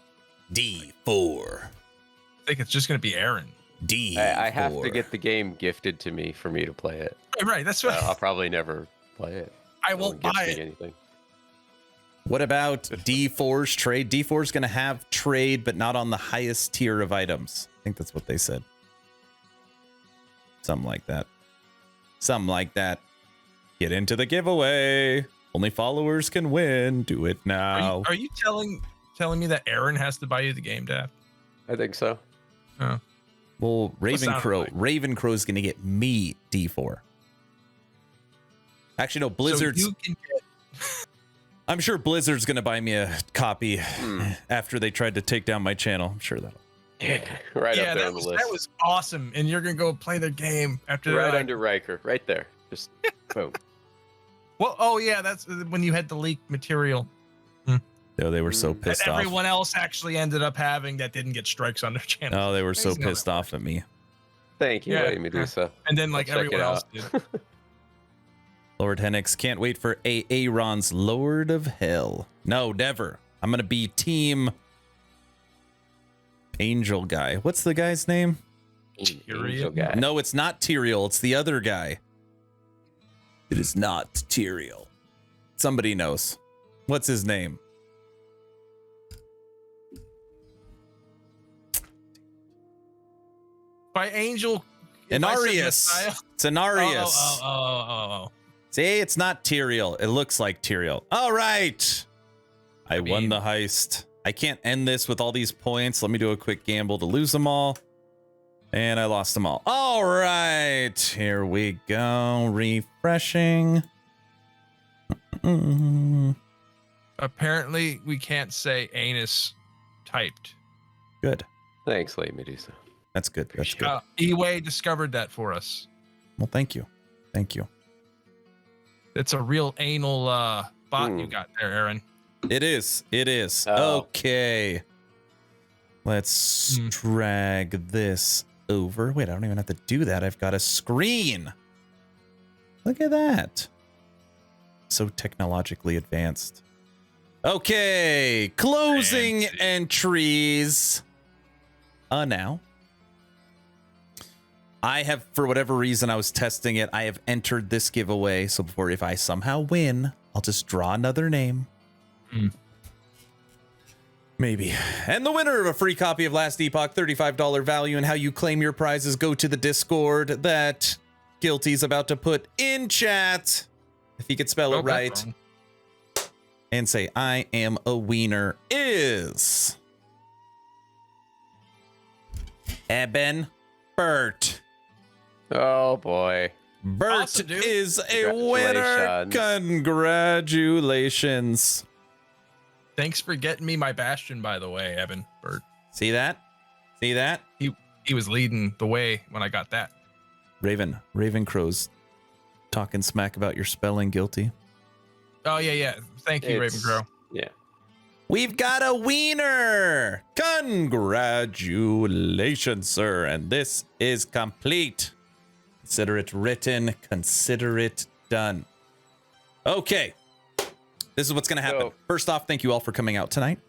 D4. I think it's just going to be Aaron. D4. I have to get the game gifted to me for me to play it. Right, that's right. I'll probably never play it. I No one won't gifts buy me it. anything. What about D4's trade? D4's gonna have trade, but not on the highest tier of items. I think that's what they said. Something like that. Something like that. Get into the giveaway. Only followers can win. Do it now. Are you telling me that Aaron has to buy you the game, Dad? I think so. Oh. Well, sounded like? Ravencrow's gonna get me D4. Actually, no, Blizzard's. So you can get I'm sure Blizzard's gonna buy me a copy after they tried to take down my channel. I'm sure that'll. Right yeah, up there that on the was, list. that was awesome. And you're gonna go play their game after Right that. under Riker, right there. Just boom. Well, oh yeah, that's when you had the leaked material Oh, they were so that pissed off. everyone else actually ended up having that didn't get strikes on their channel. Oh, they were so Amazing how pissed that off at me. Thank you, Yeah. Lady Medusa. And then like I'll check it everyone else out. did. Lord Hennix, can't wait for Aaron's Lord of Hell. No, never. I'm gonna be team Angel guy. What's the guy's name? Angel guy. No, it's not Tyrael. It's the other guy. It is not Tyrael. Somebody knows. What's his name? By Angel. if I said Anarius. Messiah- It's Anarius. Oh. See, it's not Tyrael. It looks like Tyrael. All right. I won mean- the heist. I can't end this with all these points. Let me do a quick gamble to lose them all. And I lost them all. All right. Here we go. Refreshing. Apparently, we can't say anus typed. Good. Thanks, Lady Medusa. That's good. That's good. Eway discovered that for us. Well, thank you. Thank you. It's a real anal bot you got there, Aaron. It is. It is. Oh. Okay. Let's drag this over. Wait, I don't even have to do that. I've got a screen. Look at that. So technologically advanced. Okay. Closing Fancy. entries. Now. I have, for whatever reason, I was testing it. I have entered this giveaway. So before, if I somehow win, I'll just draw another name. Maybe. And the winner of a free copy of Last Epoch, $35 value, and how you claim your prizes, go to the Discord that Guilty's about to put in chat. If he could spell it Spelled that right. wrong. And say, I am a wiener, is Eben Burt. Oh boy. Burt Awesome, dude. is a winner. Congratulations. Thanks for getting me my bastion, by the way, Evan Burt. See that? See that? He was leading the way when I got that. Ravencrow's talking smack about your spelling, Guilty. Oh yeah. Thank you, It's- Ravencrow. Yeah. We've got a wiener. Congratulations, sir. And this is complete. Consider it written. Consider it done. Okay. This is what's going to happen. So- First off, thank you all for coming out tonight.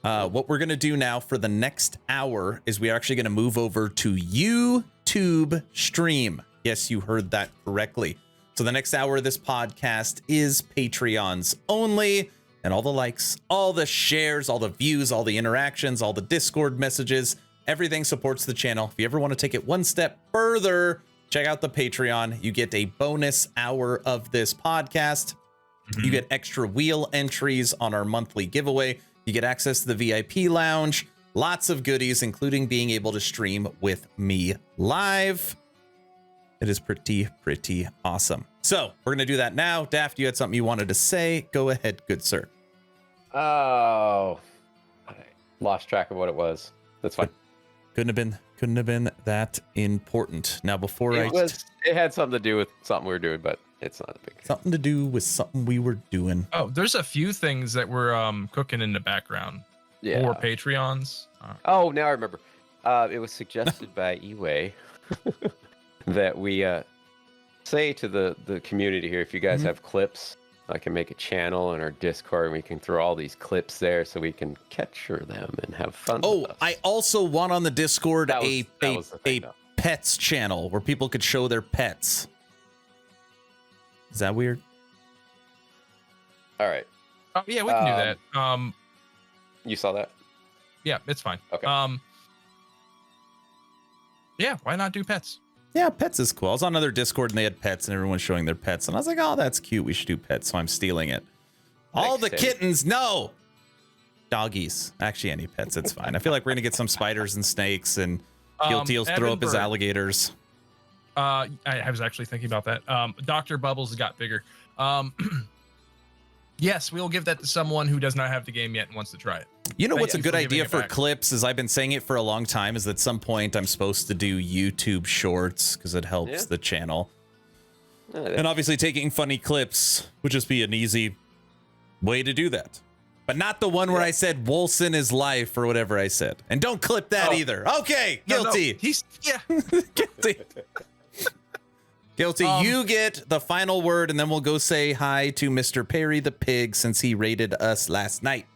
What we're going to do now for the next hour is we're actually going to move over to YouTube stream. Yes, you heard that correctly. So the next hour of this podcast is Patreons only, and all the likes, all the shares, all the views, all the interactions, all the Discord messages, everything supports the channel. If you ever want to take it one step further, check out the Patreon. You get a bonus hour of this podcast. You get extra wheel entries on our monthly giveaway. You get access to the VIP lounge, lots of goodies, including being able to stream with me live. It is pretty awesome. So we're going to do that now. Daft, you had something you wanted to say. Go ahead, good sir. Oh, I lost track of what it was. That's fine. Couldn't have been that important. Now, before it had something to do with something we were doing, but it's not a big deal. Something to do with something we were doing. Oh, there's a few things that we're cooking in the background for Patreons. Oh, now I remember. It was suggested by Eway that we say to the community here, if you guys have clips, I can make a channel in our Discord and we can throw all these clips there so we can capture them and have fun. Oh, I also want on the Discord a thing, pets channel where people could show their pets. Is that weird? All right. Oh, yeah, we can do that. You saw that? Yeah, it's fine. Okay. Yeah, why not do pets? Yeah, pets is cool. I was on another Discord and they had pets and everyone's showing their pets. And I was like, oh, that's cute. We should do pets. So I'm stealing it. All the kittens, no. Doggies. Actually, any pets, it's fine. I feel like we're going to get some spiders and snakes and Guilty will throw up his alligators. I was actually thinking about that. Dr. Bubbles got bigger. Yes, we'll give that to someone who does not have the game yet and wants to try it. You know what's a Thank you good for giving idea it for back. clips is I've been saying it for a long time is at some point I'm supposed to do YouTube shorts because it helps the channel. And obviously taking funny clips would just be an easy way to do that. But not the one where I said Wolson is life or whatever I said. And don't clip that either. Okay, guilty. No, he's Guilty. Guilty. You get the final word, and then we'll go say hi to Mr. Perry the pig since he raided us last night.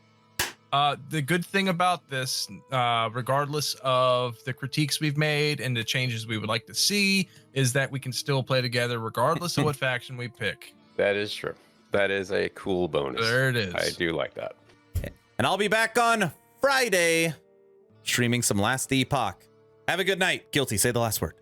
The good thing about this, regardless of the critiques we've made and the changes we would like to see, is that we can still play together regardless of what faction we pick. That is true. That is a cool bonus. There it is. I do like that. And I'll be back on Friday streaming some Last Epoch. Have a good night. Guilty, say the last word.